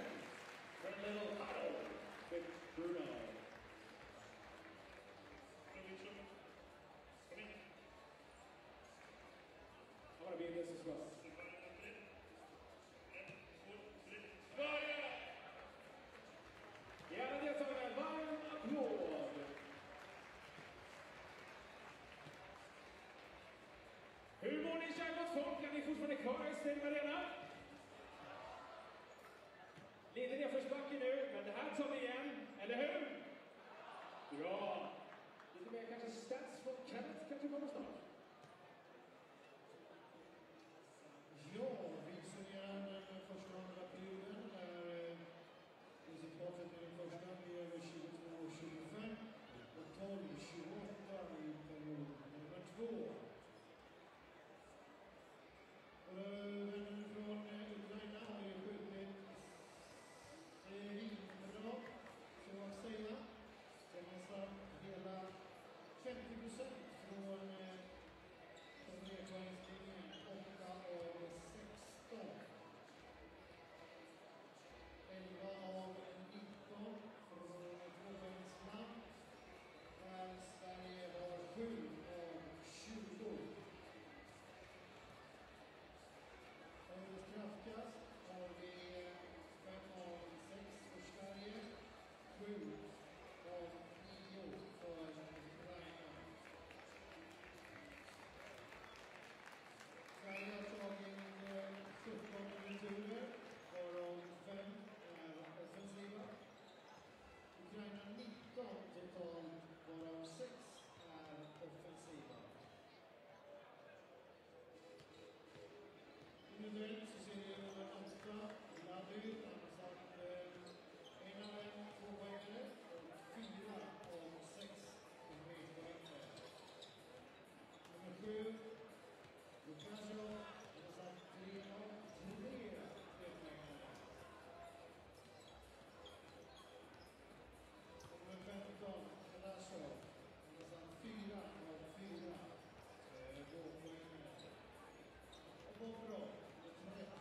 For a little huddle with Bruno. I want to be in this as well. Ja, det tar en varm applåd. Hur mår ni, kära gott folk? Är ni fortfarande kvar i Stadium Arena? Lite nedförsbacke nu, men det här tar vi igen, eller hur? Bra. Lite mer kanske stats från Kenneth kanske kommer snart. Ja, vi summerar den första och andra perioden där resultatet i den första blir över 22-25 och 12-28 i period nummer 2. Vännen från Ukraina har ju skjutit bra, så att säga. Det är nästan hela 50% från nedpoängslinjen 8 av 16. 11 av 19 från tvåpoängsland. Där Sverige har 7 av 20. Årets kraftkast har vi 5 av 6 för Sverige. 7 av 9 för Ukraina. Sverige har tagit 17 returer, varav 5 är offensiva. Ukraina 19 totalt, varav 6 är offensiva. Individuellt så ser vi nummer 8, Labyr, han har satt 1 av 1 tvåpoängare och 4 av 6 trepoängare. Nummer 7, Lukasjo, han har satt 3 av 3 trepoängare. Nummer 15, Lukasjo, han har satt 4 av 4 tvåpoängare. Och bra, 13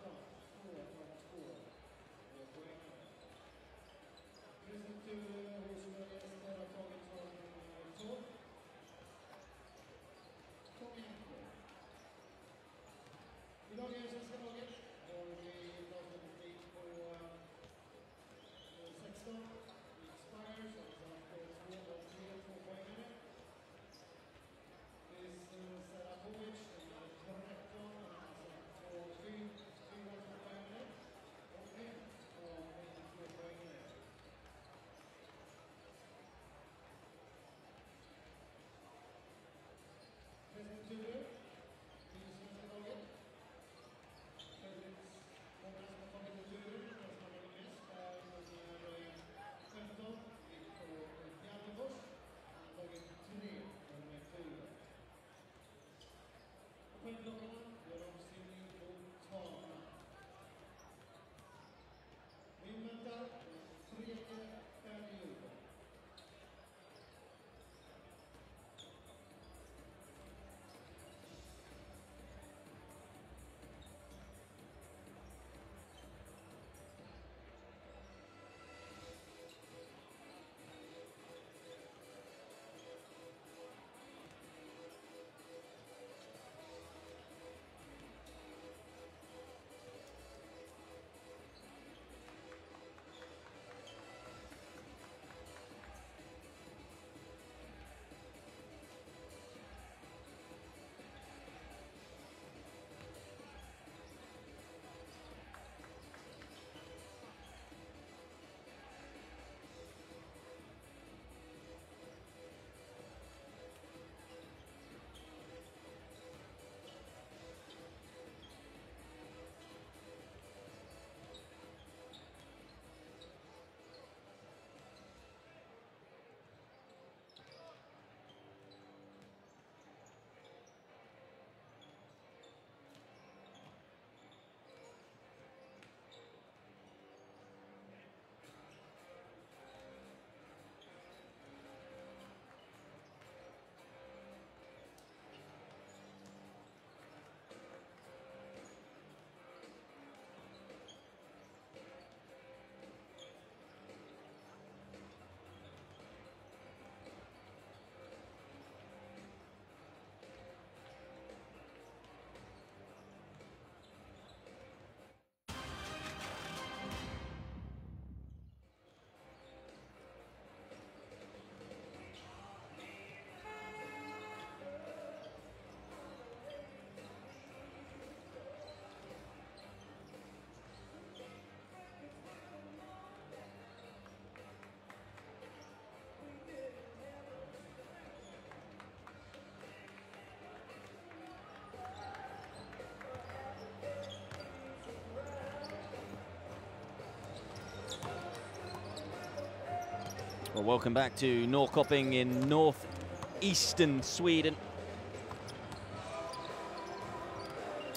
Well, welcome back to Norrköping in northeastern Sweden.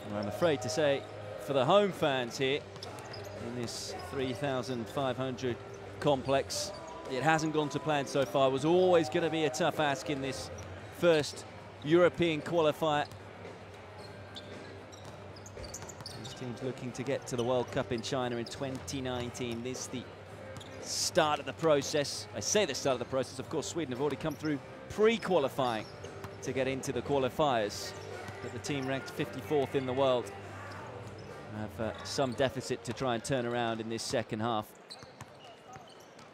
And I'm afraid to say, for the home fans here in this 3,500 complex, it hasn't gone to plan so far. It was always going to be a tough ask in this first European qualifier. This team's looking to get to the World Cup in China in 2019. This is the start of the process. I say the start of the process. Of course, Sweden have already come through pre-qualifying to get into the qualifiers. But the team ranked 54th in the world have some deficit to try and turn around in this second half.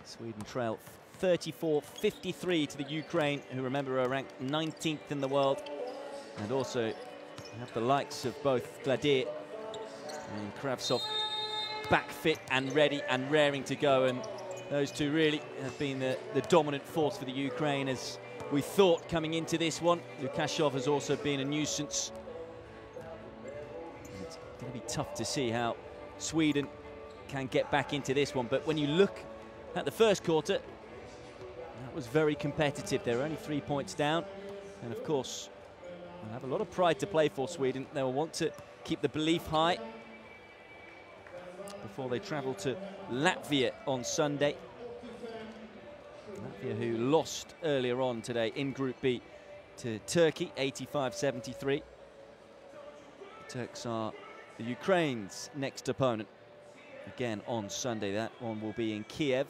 Sweden trail 34-53 to the Ukraine, who, remember, are ranked 19th in the world. And also have the likes of both Gladier and Kravtsov back fit and ready and raring to go. And those two really have been the dominant force for the Ukraine, as we thought coming into this one. Lukashov has also been a nuisance. It's going to be tough to see how Sweden can get back into this one. But when you look at the first quarter, that was very competitive. They were only 3 points down. And of course, they'll have a lot of pride to play for, Sweden. They'll want to keep the belief high before they travel to Latvia on Sunday. Latvia, who lost earlier on today in Group B to Turkey, 85-73. Turks are the Ukraine's next opponent. Again on Sunday, that one will be in Kiev.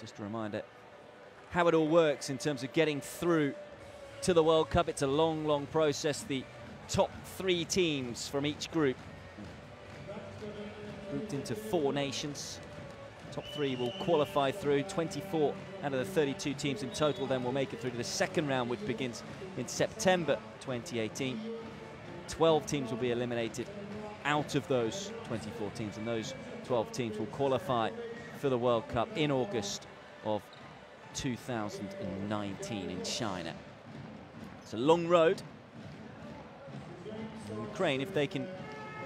Just a reminder how it all works in terms of getting through to the World Cup. It's a long, long process. The top 3 teams from each group, grouped into 4 nations. Top 3 will qualify through. 24 out of the 32 teams in total then will make it through to the second round, which begins in September 2018. 12 teams will be eliminated out of those 24 teams, and those 12 teams will qualify for the World Cup in August of 2019 in China. It's a long road. Ukraine, if they can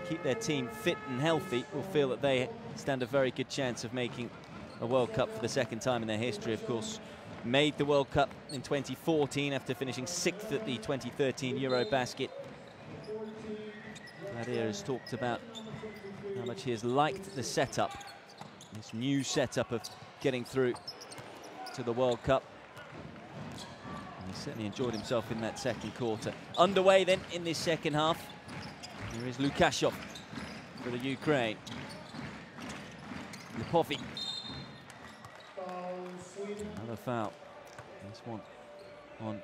keep their team fit and healthy, will feel that they stand a very good chance of making a World Cup for the second time in their history. Of course, made the World Cup in 2014 after finishing 6th at the 2013 Eurobasket. Gladier has talked about how much he has liked the setup, this new setup of getting through to the World Cup. And he certainly enjoyed himself in that second quarter. Underway then in this second half. Here is Lukashov for the Ukraine. Lipovi. Another foul. This one on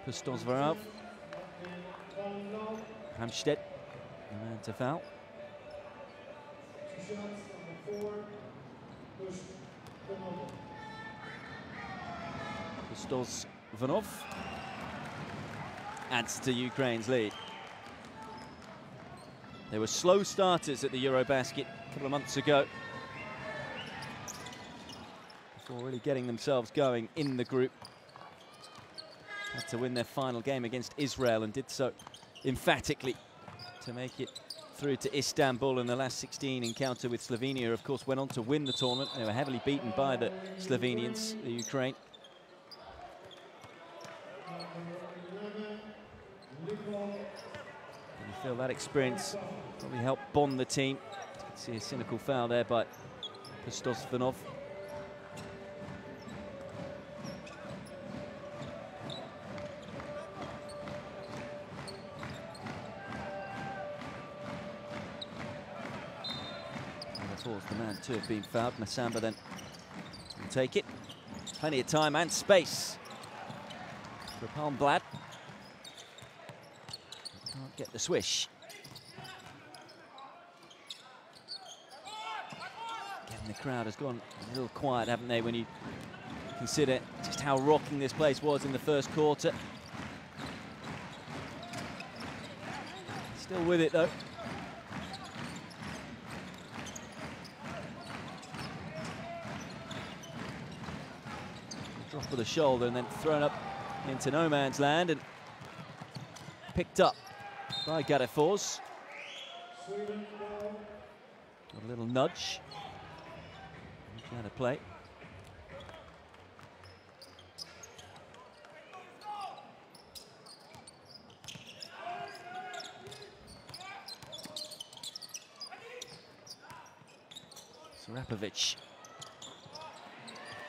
Pustosvarov. Hamstedt, the man to foul. Pustosvarov adds to Ukraine's lead. They were slow starters at the Eurobasket a couple of months ago, before really getting themselves going in the group. Had to win their final game against Israel, and did so emphatically to make it through to Istanbul in the last 16 encounter with Slovenia. Of course, went on to win the tournament. They were heavily beaten by the Slovenians, the Ukraine. And you feel that experience probably helped bond the team. You can see a cynical foul there by Pustosvarov. The man to have been fouled. Masamba then will take it. Plenty of time and space for Palmblad. Can't get the swish. Again, the crowd has gone a little quiet, haven't they, when you consider just how rocking this place was in the first quarter. Still with it, though. Drop of the shoulder and then thrown up into no man's land and picked up by Out of play. Sarapovic.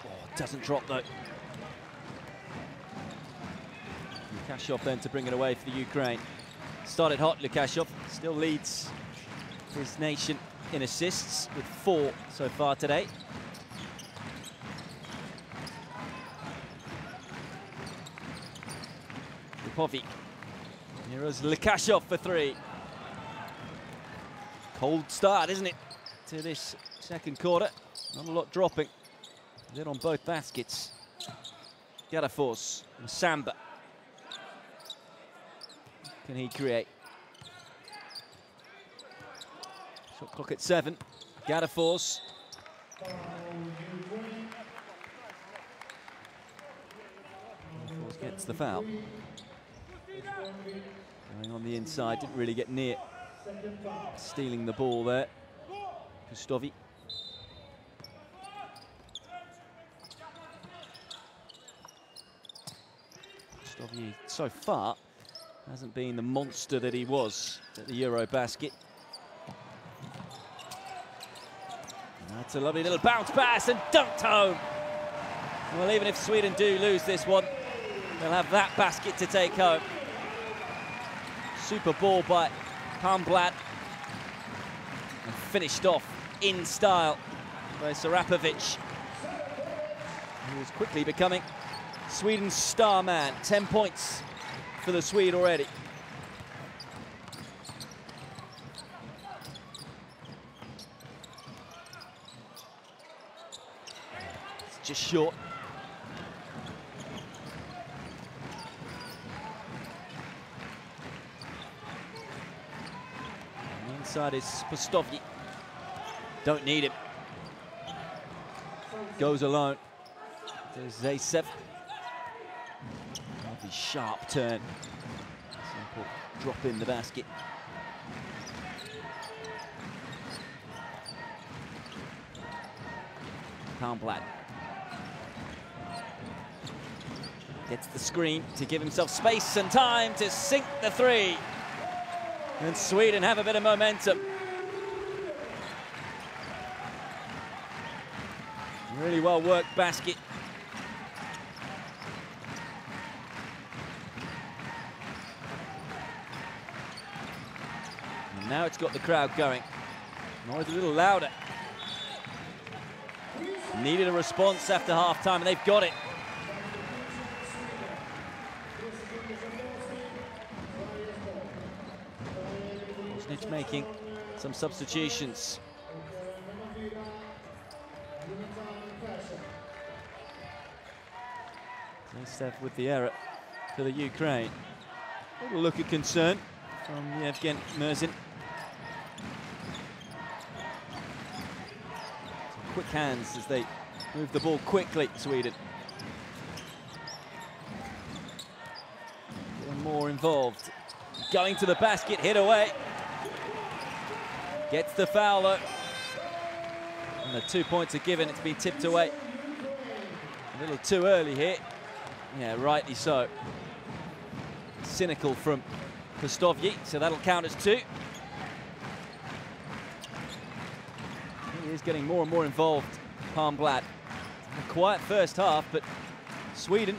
Oh, doesn't drop though. Lukashov then to bring it away for the Ukraine. Started hot, Lukashov. Still leads his nation in assists with 4 so far today. Lipovic. Here's Lukashov for 3. Cold start, isn't it, to this second quarter? Not a lot dropping. Did on both baskets. Gadafors and Samba. Can he create? Shot clock at 7. Gadafors. Gadafors gets the foul. Going on the inside, didn't really get near stealing the ball there. Kustovi. Kustovi so far hasn't been the monster that he was at the Eurobasket. That's a lovely little bounce pass and dunked home. Well, even if Sweden do lose this one, they'll have that basket to take home. Super ball by Palmblad. And finished off in style by Sarapovic, who is quickly becoming Sweden's star man. 10 points for the Swede already. It's just short. And inside is Postovny. Don't need him. Goes alone. There's Zaitsev. Lovely sharp turn. Simple drop in the basket. Palmblad gets the screen to give himself space and time to sink the 3. And Sweden have a bit of momentum. Really well worked basket. And now it's got the crowd going. Noise a little louder. Needed a response after half-time, and they've got it. Snitch making some substitutions. Zaitsev with the error for the Ukraine. A little look of concern from Yevgen Merzin. Some quick hands as they move the ball quickly, Sweden. Getting more involved. Going to the basket, hit away. Gets the foul though. And the 2 points are given, it's been tipped away. A little too early here. Yeah, rightly so. Cynical from Postovny, so that'll count as 2. He is getting more and more involved, Palmblad. A quiet first half, but Sweden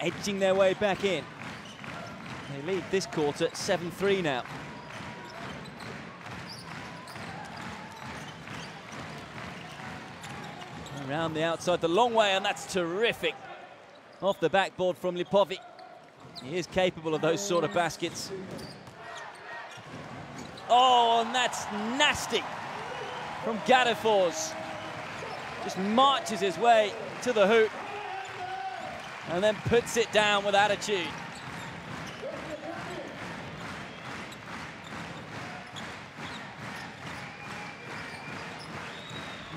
edging their way back in. They lead this quarter 7-3 now. Around the outside, the long way, and that's terrific. Off the backboard from Lipovic. He is capable of those sort of baskets. Oh, and that's nasty from Gadafors. Just marches his way to the hoop and then puts it down with attitude.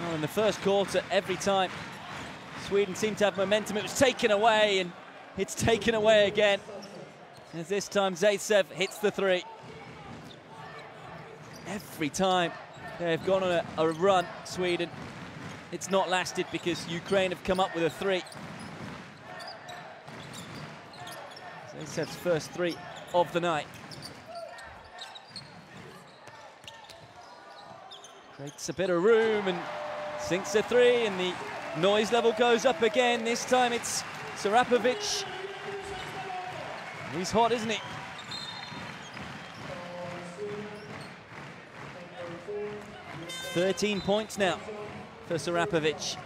Well, in the first quarter, every time Sweden seemed to have momentum, it was taken away, and it's taken away again. As this time Zaitsev hits the 3. Every time they've gone on a run, Sweden, it's not lasted because Ukraine have come up with a three. Zaytsev's first three of the night. Creates a bit of room and sinks a three, and the noise level goes up again. This time it's Sarapovic. He's hot, isn't he? "13 points now for Sarapovic.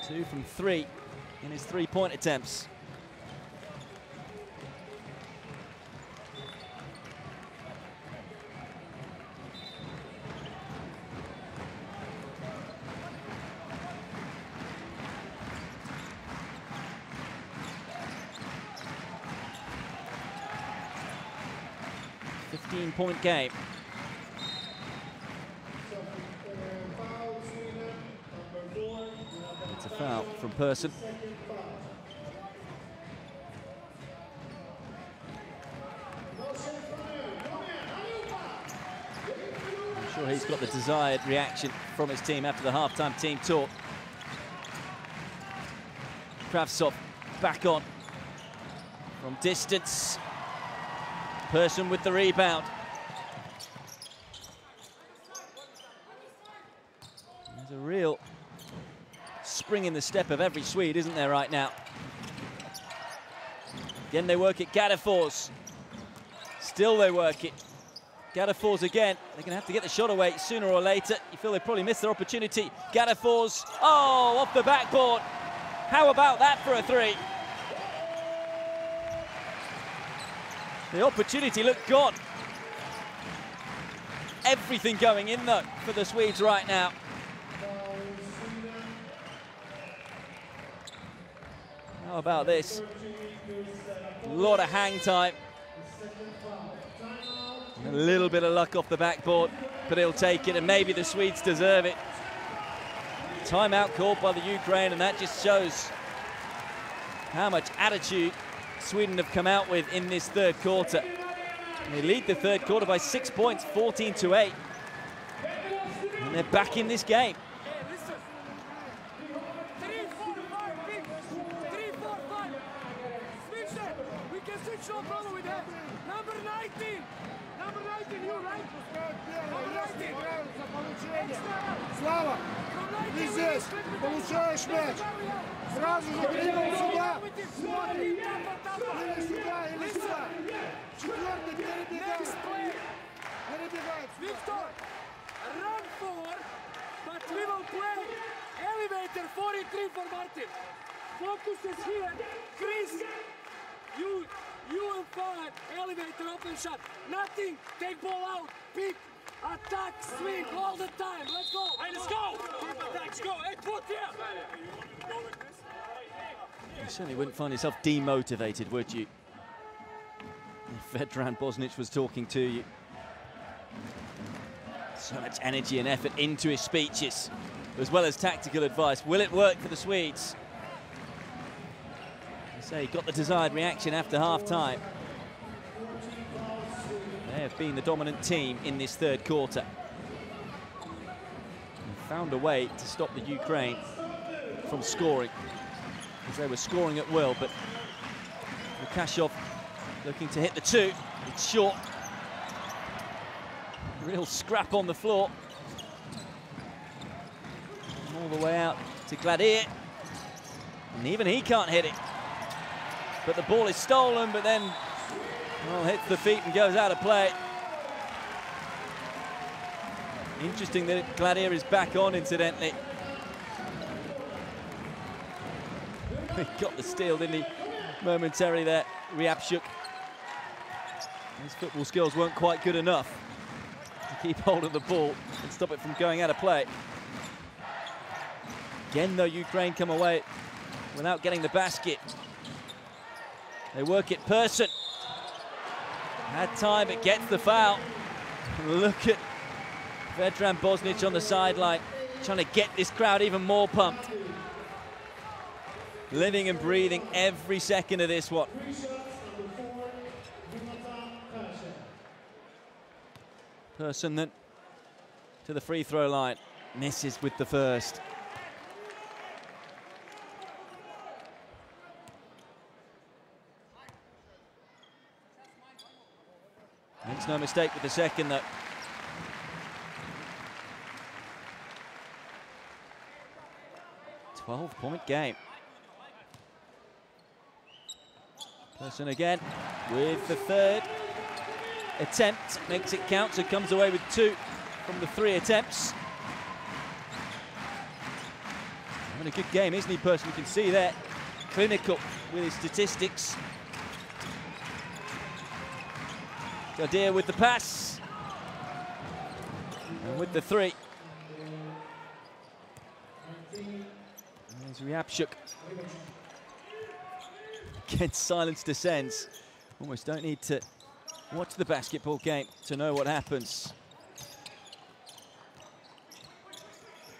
2 from 3 in his three-point attempts. Point game. It's a foul from Persson. I'm sure he's got the desired reaction from his team after the halftime team talk. Kravtsov back on from distance. Persson with the rebound. There's a real spring in the step of every Swede, isn't there, right now? Again, they work it. Gaddafors. Still they work it. Gaddafors again. They're going to have to get the shot away sooner or later. You feel they probably missed their opportunity. Gaddafors. Oh, off the backboard. How about that for a three? The opportunity looked gone. Everything going in, though, for the Swedes right now. How about this? A lot of hang time. A little bit of luck off the backboard, but he'll take it, and maybe the Swedes deserve it. Timeout called by the Ukraine, and that just shows how much attitude Sweden have come out with in this third quarter. And they lead the third quarter by 6 points, 14-8. And they're back in this game. We can switch, no problem with that. Number 19, you right? Слава, ты здесь, получаешь мяч. Сразу же прыгай сюда. Или сюда, или сюда. Четвертый перебегает. Перебегает. Victor, run forward, but we will play elevator 43 for Martin. Focus is here. Chris, you and Fahad, elevator open shot. Nothing, take ball out, pick, attack, swing all the time. Let's go. Hey, let's go. Let's go. Hey, put here. You certainly wouldn't find yourself demotivated, would you? If Vedran Bosnic was talking to you. So much energy and effort into his speeches, as well as tactical advice. Will it work for the Swedes? I say he got the desired reaction after half-time. They have been the dominant team in this third quarter. And found a way to stop the Ukraine from scoring, as they were scoring at will, but Lukashov looking to hit the two. It's short. Real scrap on the floor. And all the way out to Gladier. And even he can't hit it. But the ball is stolen, but then, well, hits the feet and goes out of play. Interesting that Gladier is back on, incidentally. He got the steal, didn't he? Momentarily there, Ryabchuk. His football skills weren't quite good enough to keep hold of the ball and stop it from going out of play. Again, though, Ukraine come away without getting the basket. They work it. Persson had time, but gets the foul. Look at Vedran Bosnic on the sideline, trying to get this crowd even more pumped. Living and breathing every second of this one. Persson then to the free throw line. misses with the first. Makes no mistake with the second, though. .12-point game. Persson again with the third attempt, makes it count, so comes away with 2 from the 3 attempts. Having a good game, isn't he, Persson? You can see there, clinical with his statistics. Gladir with the pass, and with the 3. There's Ryabchuk. Again, silence descends. Almost don't need to watch the basketball game to know what happens.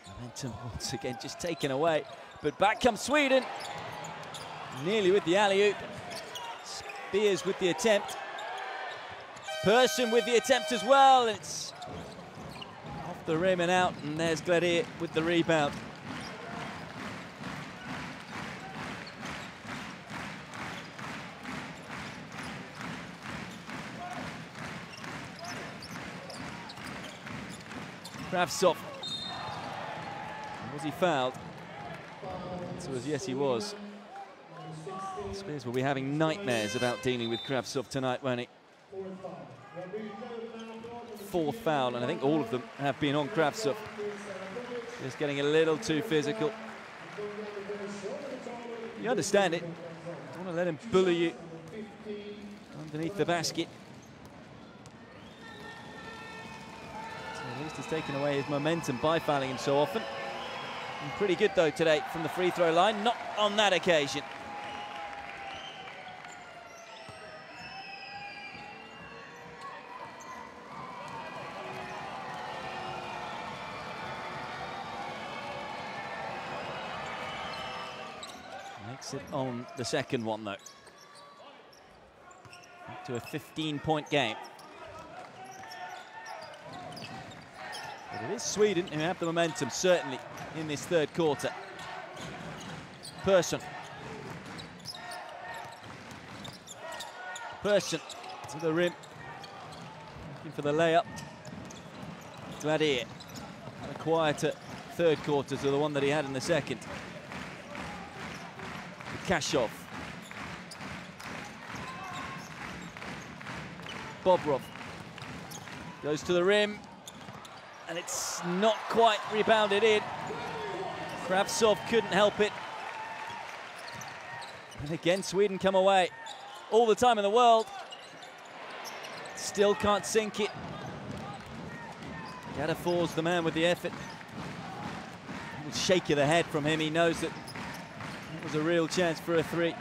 Momentum once again just taken away. But back comes Sweden. Nearly with the alley-oop. Spears with the attempt. Persson with the attempt as well. It's off the rim and out. And there's Gladir with the rebound. Kravtsov. Was he fouled? So yes, he was. Spears will be having nightmares about dealing with Kravtsov tonight, won't he? 4th foul, and I think all of them have been on Kravtsov. Just getting a little too physical. You understand it. Don't want to let him bully you underneath the basket. At least he's taken away his momentum by fouling him so often. And pretty good, though, today from the free throw line. Not on that occasion. Makes it on the second one, though. Up to a 15-point game. But it is Sweden who have the momentum, certainly, in this third quarter. Persson. Persson to the rim. Looking for the layup. Gladir. A quieter third quarter to the one that he had in the second. Kashov. Bobrov goes to the rim. And it's not quite rebounded in. Kravtsov couldn't help it. And again, Sweden come away. All the time in the world. Still can't sink it. Gadafor's the man with the effort. A shake of the head from him. He knows that it was a real chance for a 3.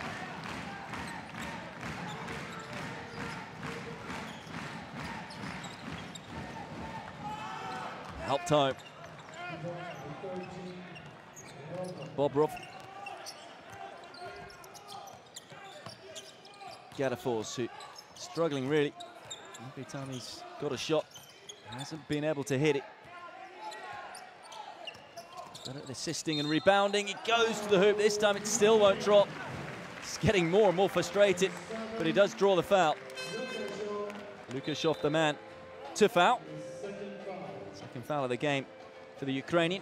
Helped home. Bobrov. Gadafor's struggling really. Every time he's got a shot, hasn't been able to hit it. But at assisting and rebounding, it goes to the hoop. This time it still won't drop. He's getting more and more frustrated, but he does draw the foul. Lukashov, the man to foul. Second foul of the game for the Ukrainian.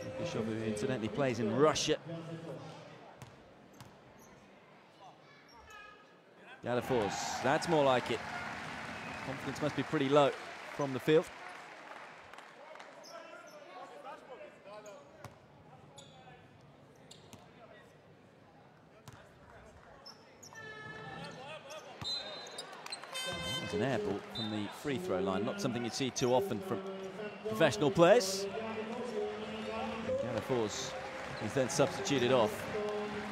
Lukashov, who incidentally plays in Russia. Gadafor's, that's more like it. Confidence must be pretty low from the field. There's an air ball from the free throw line, not something you see too often from professional players. Gadafor's is then substituted off.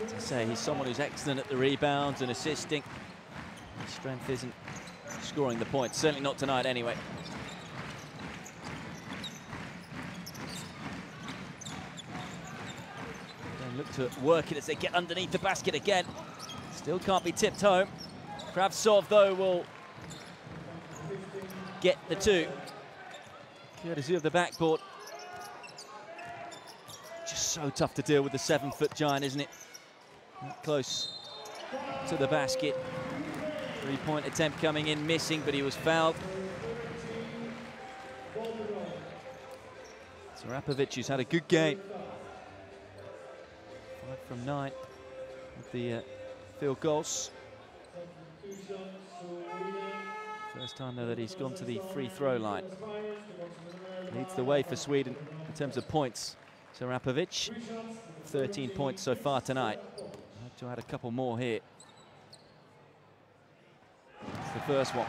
As I say, he's someone who's excellent at the rebounds and assisting. His strength isn't scoring the points, certainly not tonight anyway. Then look to work it as they get underneath the basket again. Still can't be tipped home. Kravtsov, though, will get the two. Courtesy of the backboard. Just so tough to deal with the 7-foot giant, isn't it? Not close to the basket. Three-point attempt coming in, missing, but he was fouled. Sarapovic, who's had a good game. 5 from 9 with the field goals. First time, though, that he's gone to the free throw line. Leads the way for Sweden in terms of points. Sarapovic, 13 points so far tonight. Have to add a couple more here. That's the first one.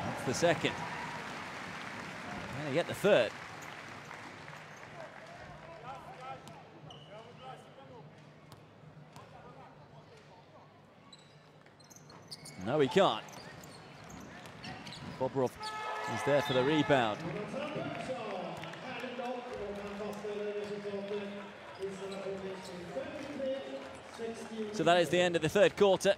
That's the second. And they get the third. No, he can't. Bobrov is there for the rebound. So that is the end of the third quarter.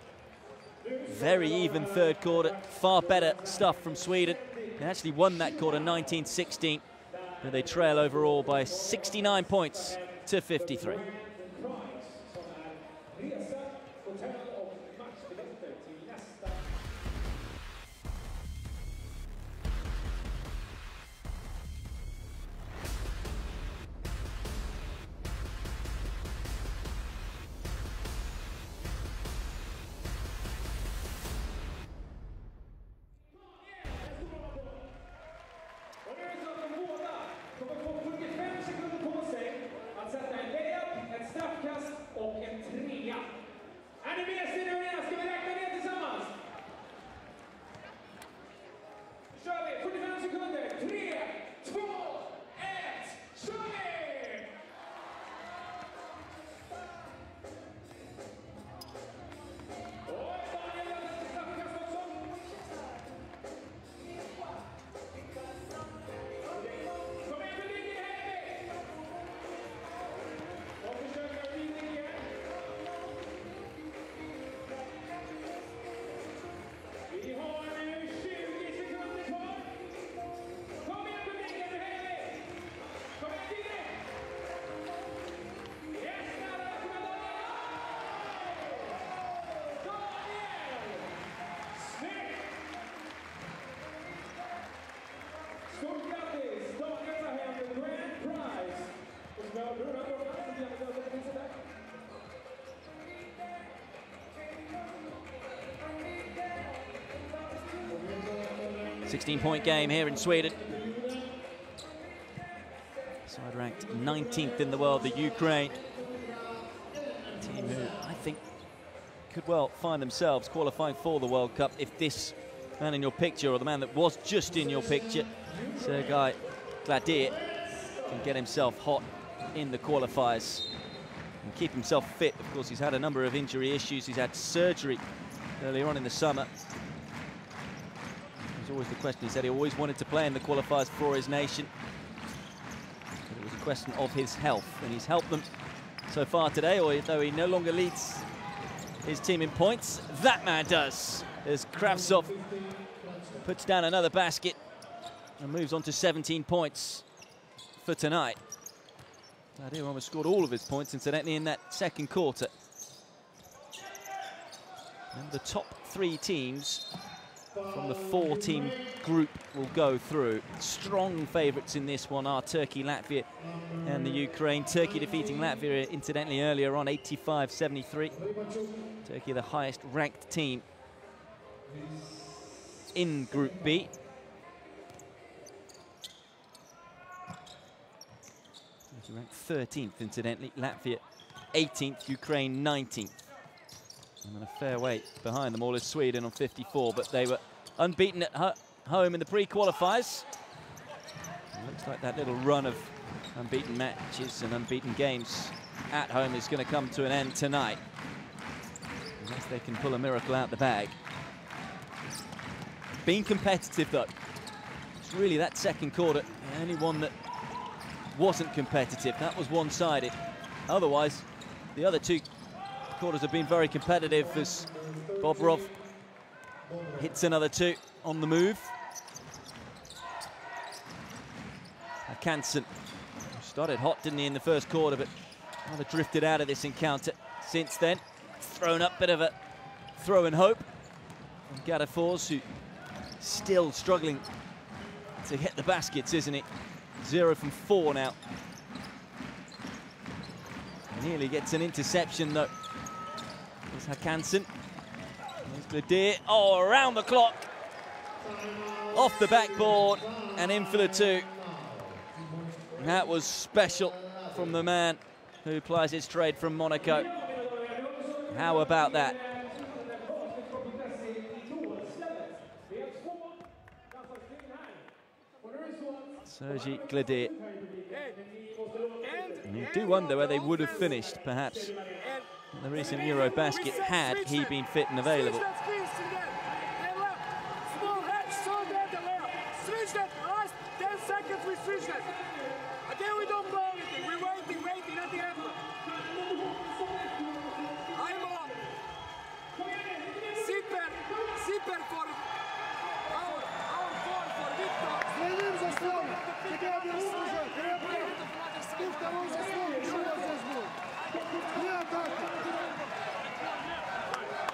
Very even third quarter. Far better stuff from Sweden. They actually won that quarter 19-16. And they trail overall by 69 points to 53. Point game here in Sweden. Side ranked 19th in the world, the Ukraine. A team who I think could well find themselves qualifying for the World Cup if this man in your picture, or the man that was just in your picture, Sergei Gladier, can get himself hot in the qualifiers and keep himself fit. Of course, he's had a number of injury issues. He's had surgery earlier on in the summer. Always the question. He said he always wanted to play in the qualifiers for his nation. But it was a question of his health, and he's helped them so far today, although he no longer leads his team in points. That man does, as Kravtsov puts down another basket and moves on to 17 points for tonight. Gladier almost scored all of his points, incidentally, in that second quarter. And the top 3 teams from the 4-team group will go through. Strong favourites in this one are Turkey, Latvia and the Ukraine. Turkey defeating Latvia, incidentally, earlier on, 85-73. Turkey, the highest ranked team in Group B. Turkey ranked 13th, incidentally. Latvia 18th, Ukraine 19th. And a fair way behind them all is Sweden on 54, but they were unbeaten at home in the pre-qualifiers. Looks like that little run of unbeaten matches and unbeaten games at home is going to come to an end tonight, unless they can pull a miracle out the bag. Being competitive, though. It's really that second quarter, the only one that wasn't competitive. That was one-sided. Otherwise, the other two quarters have been very competitive as Bobrov hits another two on the move. Kansen started hot, didn't he, in the first quarter, but rather drifted out of this encounter since then. Thrown up, bit of a throw and hope from Gadafors, who still struggling to hit the baskets, isn't he? 0 from 4 now. Nearly gets an interception, though. Here's Hakansen. Here's Gladier. Oh, around the clock. Off the backboard and in for the two. That was special from the man who plies his trade from Monaco. How about that? Sergi Gladier. And you do wonder where they would have finished, perhaps, in the recent Eurobasket had he been fit and available. Again, we don't blow anything. We're waiting at the end. I'm on. Zipper for our goal for Victor. Следим за словом. Тебе объясню. Ты второй за словом. Еще раз за словом. Не атака.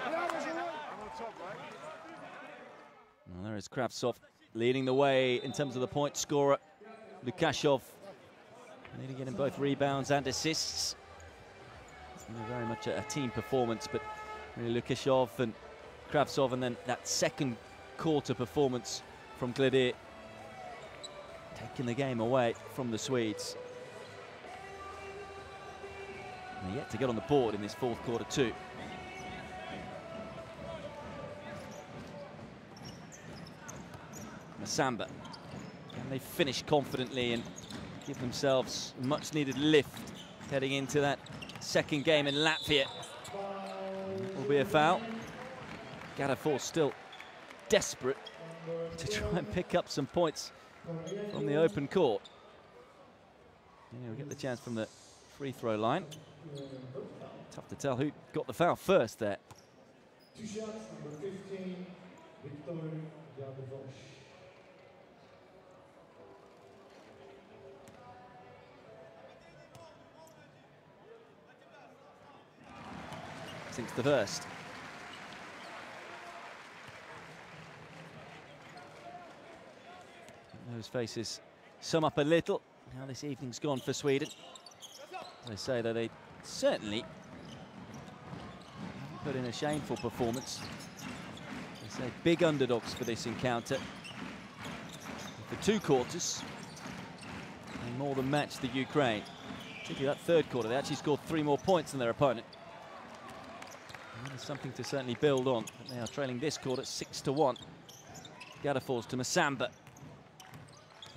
Прямо живой. Well, there is Kravtsov leading the way in terms of the point scorer. Lukashov needing to get in both rebounds and assists. It's been very much a team performance, but really Lukashov and Kravtsov, and then that second quarter performance from Gladier, taking the game away from the Swedes. And they're yet to get on the board in this fourth quarter too. Masamba. And they finish confidently and give themselves a much-needed lift heading into that second game in Latvia. It will be a foul. Gadafors still desperate to try and pick up some points from the open court. Yeah, we'll get the chance from the free throw line. Tough to tell who got the foul first there. 2 shots, number 15, Victor Gadafors. Since the first. Those faces sum up a little how this evening's gone for Sweden. As I say, though, they certainly haven't put in a shameful performance. They say big underdogs for this encounter. For 2 quarters, they more than matched the Ukraine. Particularly that third quarter, they actually scored 3 more points than their opponent. There's something to certainly build on. They are trailing this quarter 6-1. Gadafors to Masamba.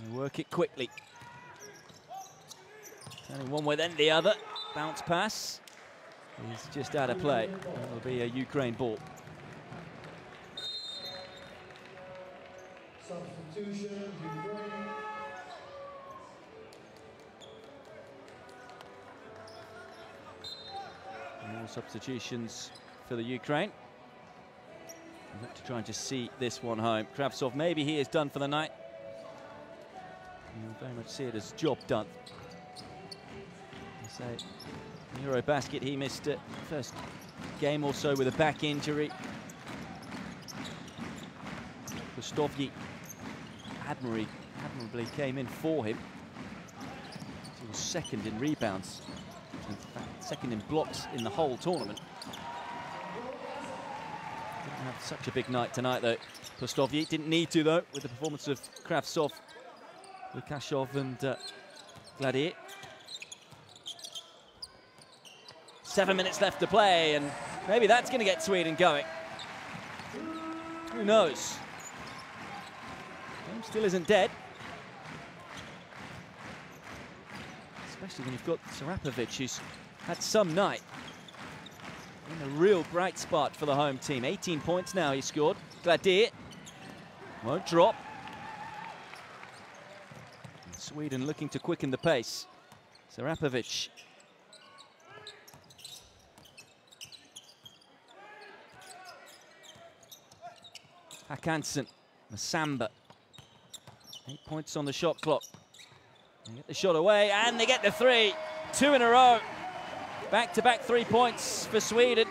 They work it quickly. Turning one way then the other. Bounce pass is just out of play. It'll be a Ukraine ball. Substitution, Ukraine. More substitutions for the Ukraine. We'll have to try and just see this one home. Kravtsov, maybe he is done for the night. You'll very much see it as job done. Say, Eurobasket, he missed it first game or so with a back injury. Kostovyi admirably came in for him. He was second in rebounds. In fact, second in blocks in the whole tournament. Didn't have such a big night tonight, though. Kostovyi didn't need to, though, with the performance of Kravtsov, Lukashov and Gladier. 7 minutes left to play, and maybe that's going to get Sweden going. Who knows? Game still isn't dead. Especially when you've got Sarapovic, who's had some night. And a real bright spot for the home team. 18 points now he scored. Gladier won't drop. Sweden looking to quicken the pace. Sarapovic. Hakansen, Masamba. 8 points on the shot clock. They get the shot away and they get the three. 2 in a row. Back-to-back 3 points for Sweden.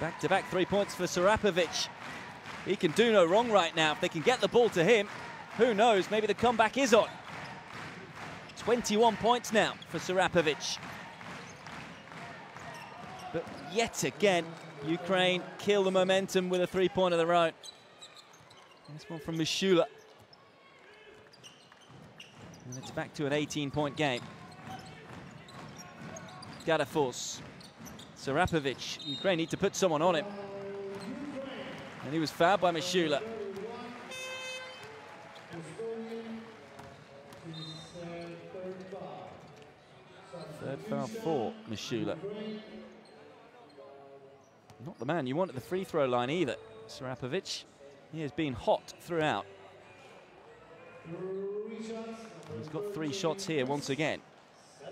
Back-to-back 3 points for Sarapovic. He can do no wrong right now. If they can get the ball to him, who knows, maybe the comeback is on. 21 points now for Sarapovic. But yet again, Ukraine kill the momentum with a three-pointer of their own. This one from Mishula. And it's back to an 18-point game. Gadafors. Sarapovic. Ukraine need to put someone on him. And he was fouled by Mishula. Third foul for Mishula. Not the man you want at the free throw line either, Sarapovic. He has been hot throughout. He's got 3 shots here once again. A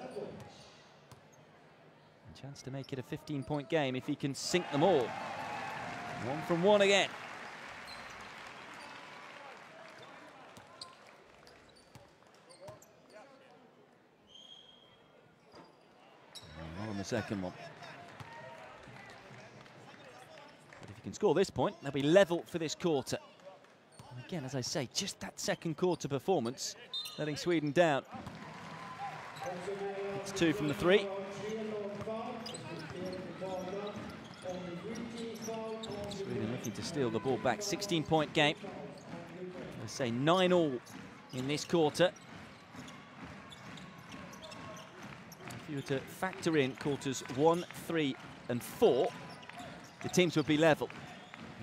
chance to make it a 15-point game if he can sink them all. 1 from 1 again. Not on the second one. But if he can score this point, they'll be level for this quarter. And again, as I say, just that second quarter performance, letting Sweden down. It's 2 from the 3. Sweden looking to steal the ball back. 16-point game. I say 9-all in this quarter. If you were to factor in quarters 1, 3, and 4, the teams would be level.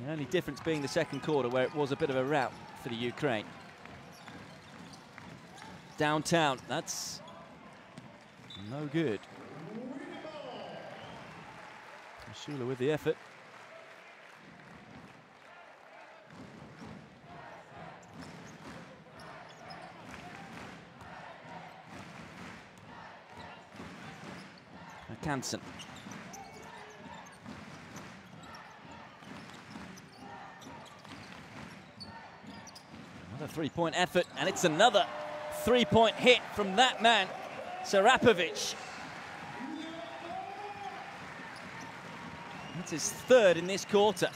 The only difference being the second quarter, where it was a bit of a rout for the Ukraine. Downtown, that's no good. Mishula with the effort. Hakansen. Another three-point effort, and it's another three-point hit from that man, Sarapovic. That's his third in this quarter.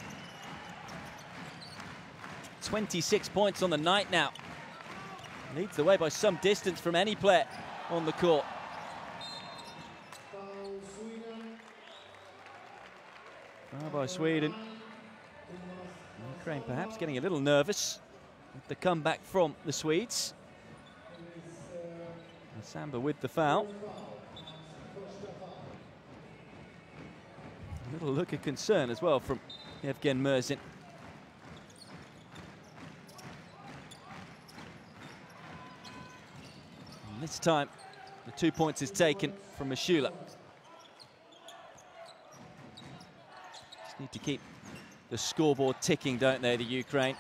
26 points on the night now. Leads the way by some distance from any player on the court. Foul by Sweden. Ukraine perhaps getting a little nervous with the comeback from the Swedes. Samba with the foul. A little look of concern as well from Yevgen Murzin. And this time, the 2 points is taken from Mishula. Just need to keep the scoreboard ticking, don't they, the Ukraine?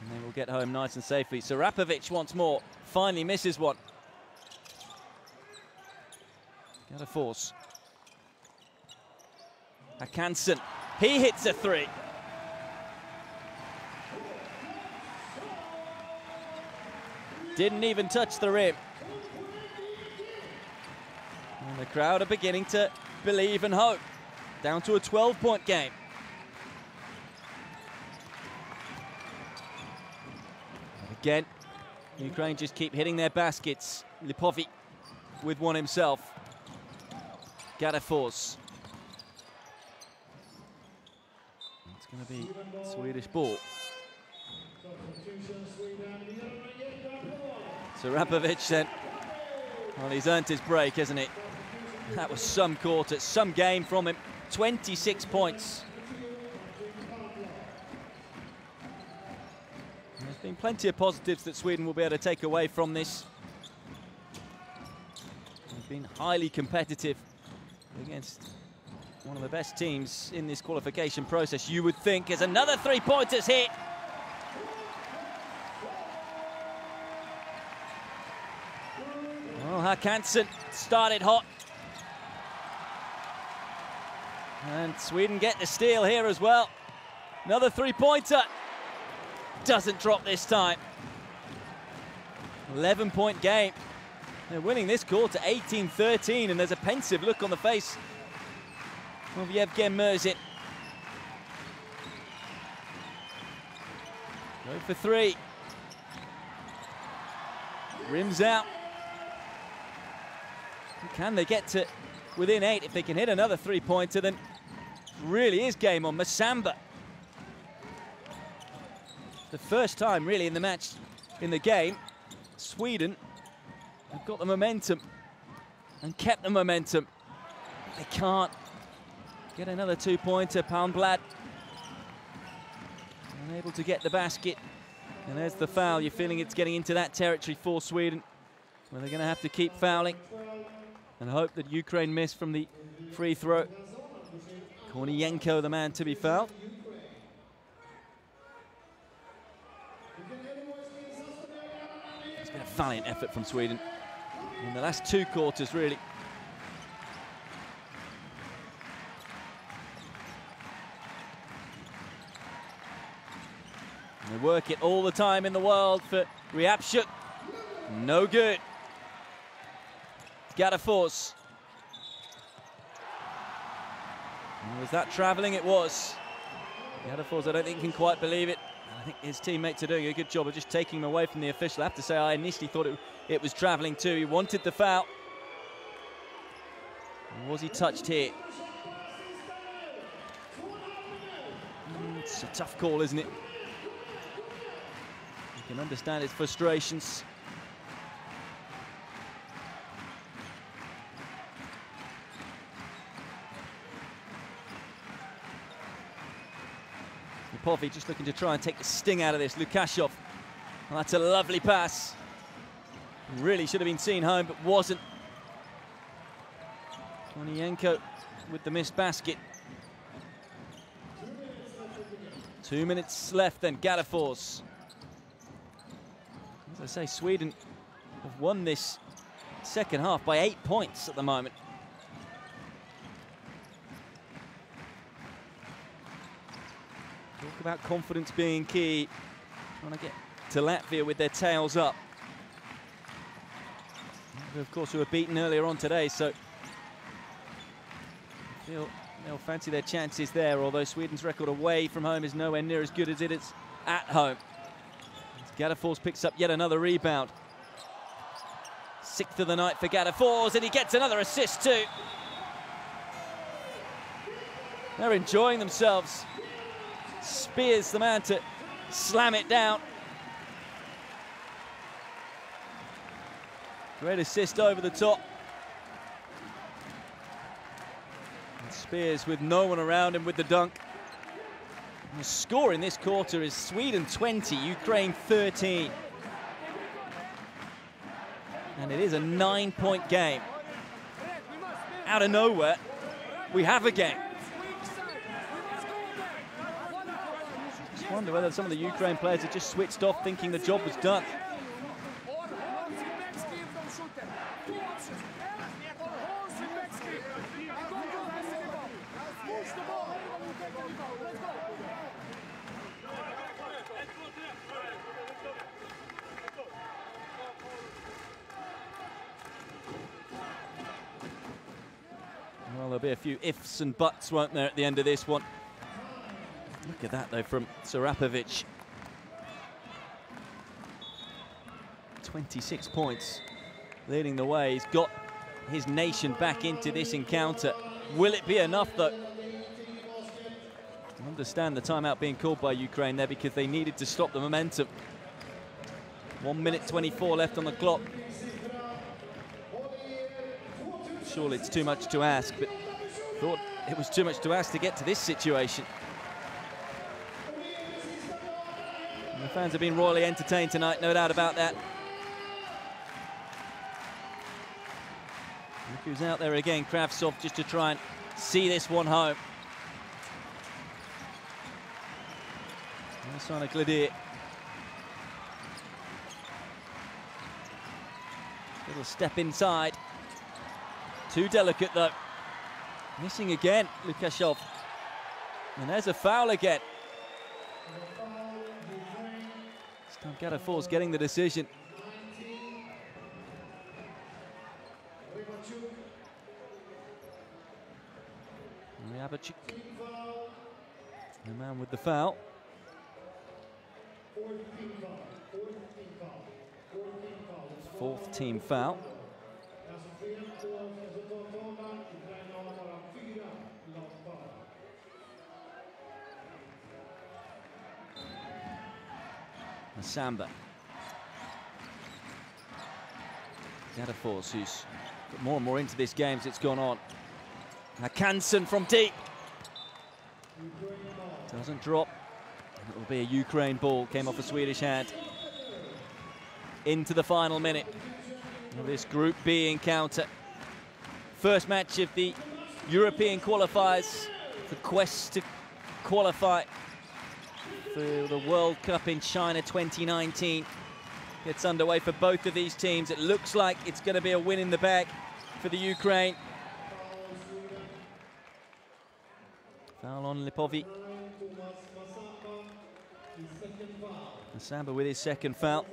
And they will get home nice and safely. Sarapovic once more, finally misses one. Got a force. Hakansen, he hits a three. Didn't even touch the rim. And the crowd are beginning to believe and hope. Down to a 12-point game. Again, Ukraine just keep hitting their baskets. Lipovic with one himself. Gadafors. It's going to be Swedish ball. Sarapovic then. Well, he's earned his break, hasn't he? That was some quarter, some game from him. 26 points. There's been plenty of positives that Sweden will be able to take away from this. They've been highly competitive against one of the best teams in this qualification process, you would think, as another three-pointers hit. Hakansen started hot. And Sweden get the steal here as well. Another three-pointer. Doesn't drop this time. 11-point game. They're winning this quarter 18-13, and there's a pensive look on the face of Yevgen Murzin. Go for three. Rims out. Can they get to within 8? If they can hit another three-pointer, then really is game on. Masamba. The first time really in the match, in the game, Sweden have got the momentum and kept the momentum. They can't get another two-pointer. Palmblad unable to get the basket. And there's the foul. You're feeling it's getting into that territory for Sweden, where they're going to have to keep fouling and hope that Ukraine miss from the free throw. Kornienko, the man to be fouled. It's been a valiant effort from Sweden in the last two quarters, really. They work it all the time in the world for Ryabchuk. No good. Gadafors. Was that travelling? It was. Gadafors, I don't think can quite believe it. I think his teammates are doing a good job of just taking him away from the official. I have to say, I initially thought it was travelling too. He wanted the foul. Was he touched here? It's a tough call, isn't it? You can understand his frustrations. Povi just looking to try and take the sting out of this. Lukashov, well, that's a lovely pass. Really should have been seen home, but wasn't. Kornienko with the missed basket. 2 minutes left then. Gadafors. As I say, Sweden have won this second half by 8 points at the moment. Talk about confidence being key. Trying to get to Latvia with their tails up. Of course, who were beaten earlier on today, so they'll fancy their chances there, although Sweden's record away from home is nowhere near as good as it is at home. Gadafors picks up yet another rebound. 6th of the night for Gadafors, and he gets another assist too. They're enjoying themselves. Spears the man to slam it down. Great assist over the top. And Spears with no one around him with the dunk. And the score in this quarter is Sweden 20, Ukraine 13. And it is a 9-point game. Out of nowhere, we have a game. I wonder whether some of the Ukraine players had just switched off thinking the job was done. Well, there'll be a few ifs and buts, won't there, at the end of this one. Look at that, though, from Sarapovic. 26 points, leading the way. He's got his nation back into this encounter. Will it be enough, though? I understand the timeout being called by Ukraine there because they needed to stop the momentum. 1 minute 24 left on the clock. Surely it's too much to ask, but thought it was too much to ask to get to this situation. And the fans have been royally entertained tonight, no doubt about that. Look who's out there again, Kravtsov, just to try and see this one home. Alexander Gladir. Little step inside. Too delicate though. Missing again, Lukashov. And there's a foul again. This time Gadafor's getting the decision. Ryabachuk, the man with the foul. Fourth team foul. Samba. Gadafor's who's got more and more into this game as it's gone on. Hakanson from deep. Doesn't drop. It will be a Ukraine ball. Came off a Swedish hand. Into the final minute of this Group B encounter. First match of the European Qualifiers. The quest to qualify for the World Cup in China 2019 gets underway for both of these teams. It looks like it's going to be a win in the bag for the Ukraine. Foul on Lipovi. Samba with his second foul.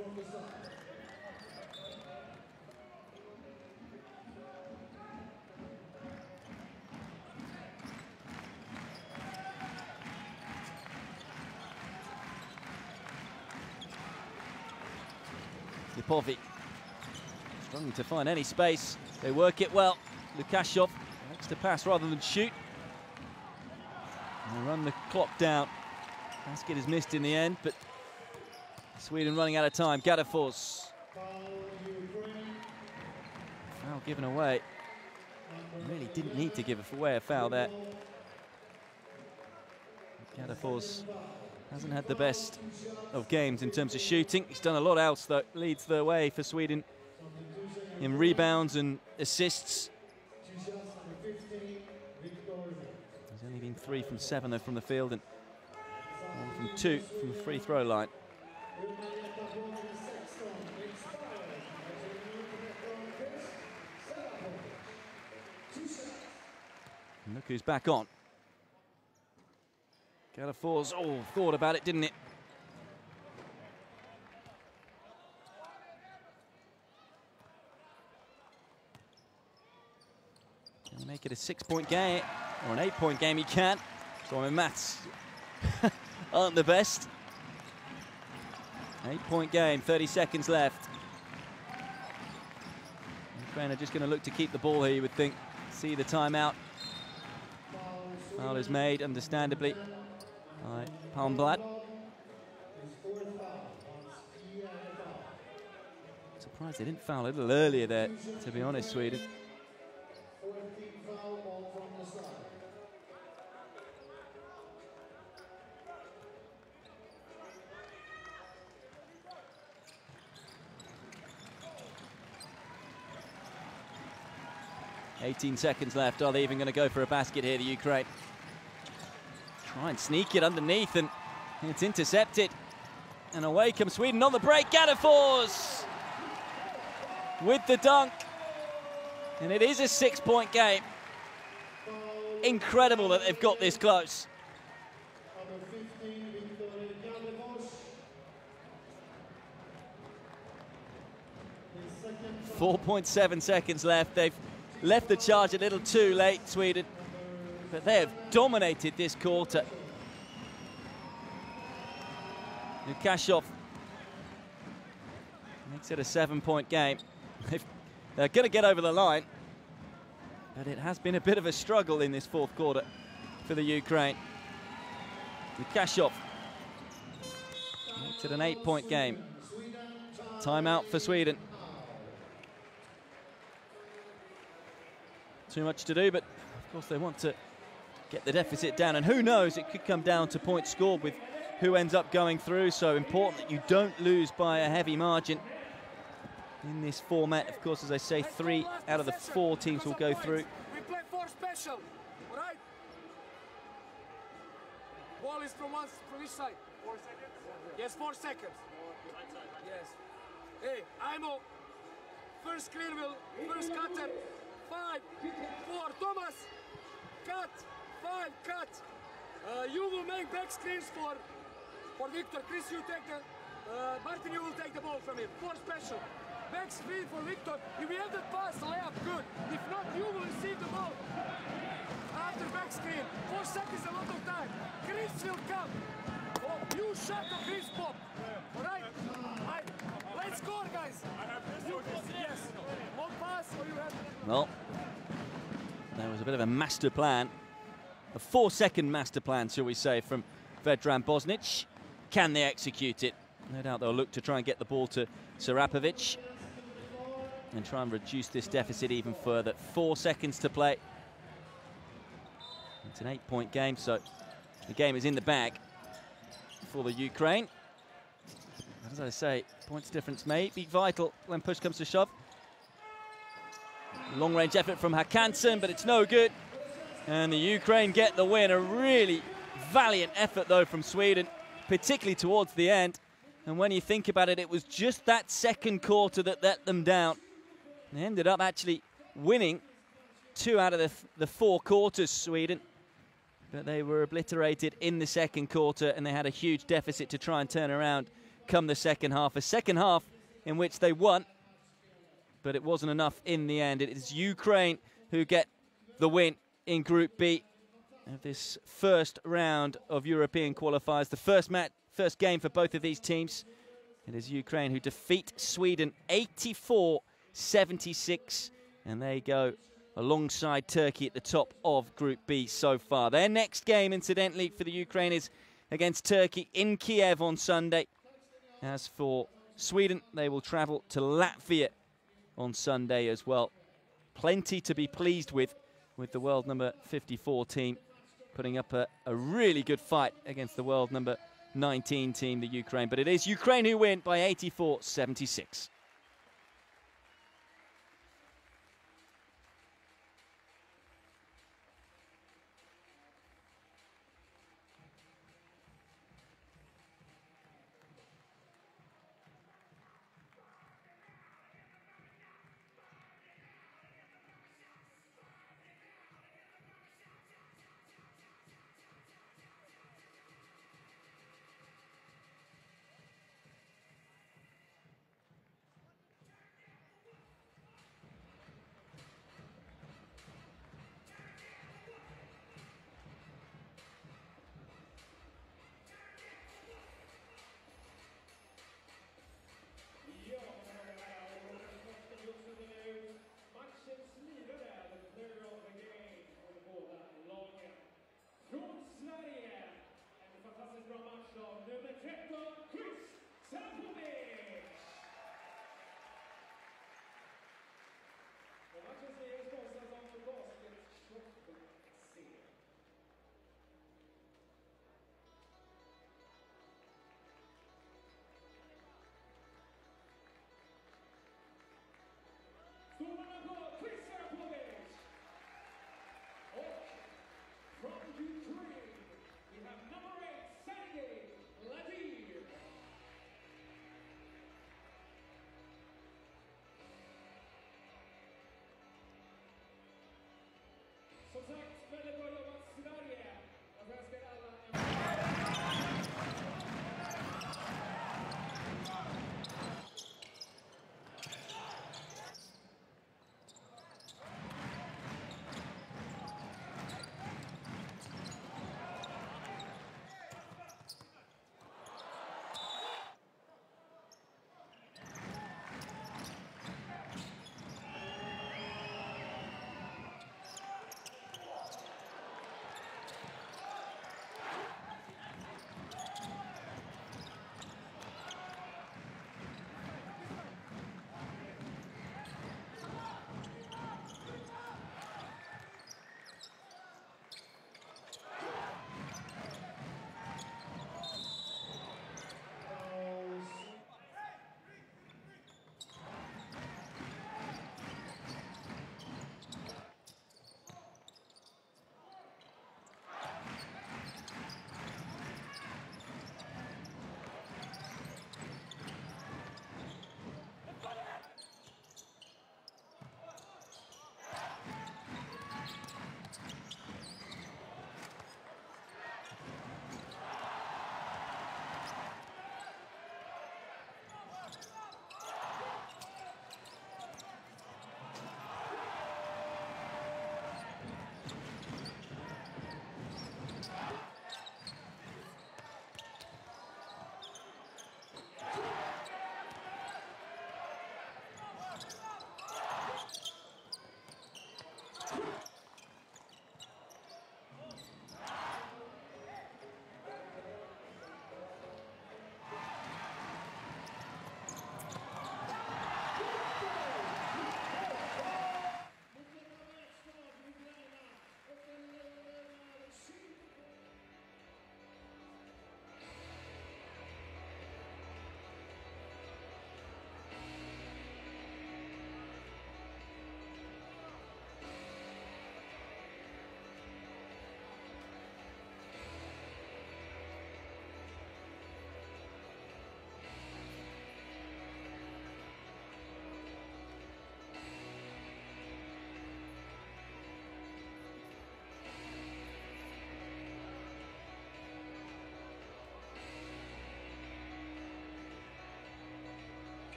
Lipovi struggling to find any space. They work it well. Lukashov likes to pass rather than shoot. And they run the clock down. Basket is missed in the end, but Sweden running out of time. Gadafor's foul given away. Really didn't need to give away a foul there. Gadafor's hasn't had the best of games in terms of shooting. He's done a lot else that leads the way for Sweden in rebounds and assists. He's only been 3 from 7 though from the field and 1 from 2 from the free throw line. And look who's back on. Gadafor's, thought about it, didn't it? Can he make it a 6-point game or an 8-point game? He can. So my maths aren't the best. 8-point game, 30 seconds left. Ukraine are just going to look to keep the ball here, you would think. See the timeout. Foul is made, understandably, by Palmblad. Surprised they didn't foul a little earlier there, to be honest, Sweden. .18 seconds left. Are they even going to go for a basket here, the Ukraine? Try and sneak it underneath, and it's intercepted. And away comes Sweden on the break. Gadafor's with the dunk. And it is a 6-point game. Incredible that they've got this close. 4.7 seconds left. They've left the charge a little too late, Sweden, but they have dominated this quarter. Lukashov makes it a 7-point game. They're going to get over the line, but it has been a bit of a struggle in this fourth quarter for the Ukraine. Lukashov makes it an 8-point game. Timeout for Sweden. Too much to do, but of course they want to get the deficit down, and who knows, it could come down to points scored with who ends up going through. So important that you don't lose by a heavy margin in this format. Of course, as I say, 3 out of the 4 teams will go through. We play 4 special, all right? Ball is from each side. 4 seconds? Yes, 4 seconds. Yes. Hey, Imo, First screen will, first cutter. 5, 4, Thomas. Cut. 5, cut. You will make back screens for Victor. Chris, you take the, Martin, you will take the ball from him. 4 special. Back screen for Victor. If you have that pass, layup, good. If not, you will receive the ball. After back screen. 4 seconds, a lot of time. Chris will come. Oh, you shot the Chris pop. Alright? Let's score, guys. Yes. Long pass, or you have... Well, there was a bit of a master plan. A 4-second master plan, shall we say, from Vedran Bosnic. Can they execute it? No doubt they'll look to try and get the ball to Sarapovic and try and reduce this deficit even further. 4 seconds to play. It's an 8-point game, so the game is in the bag for the Ukraine. As I say, points difference may be vital when push comes to shove. Long-range effort from Hakanson, but it's no good. And the Ukraine get the win. A really valiant effort, though, from Sweden, particularly towards the end. And when you think about it, it was just that second quarter that let them down. They ended up actually winning 2 out of the 4 quarters, Sweden. But they were obliterated in the second quarter, and they had a huge deficit to try and turn around come the second half. A second half in which they won, but it wasn't enough in the end. It is Ukraine who get the win in Group B of this first round of European qualifiers. The first game for both of these teams. It is Ukraine who defeat Sweden 84-76, and they go alongside Turkey at the top of Group B so far. Their next game, incidentally, for the Ukraine is against Turkey in Kiev on Sunday. As for Sweden, they will travel to Latvia on Sunday as well. Plenty to be pleased with the world number 54 team putting up a really good fight against the world number 19 team, the Ukraine. But it is Ukraine who win by 84-76.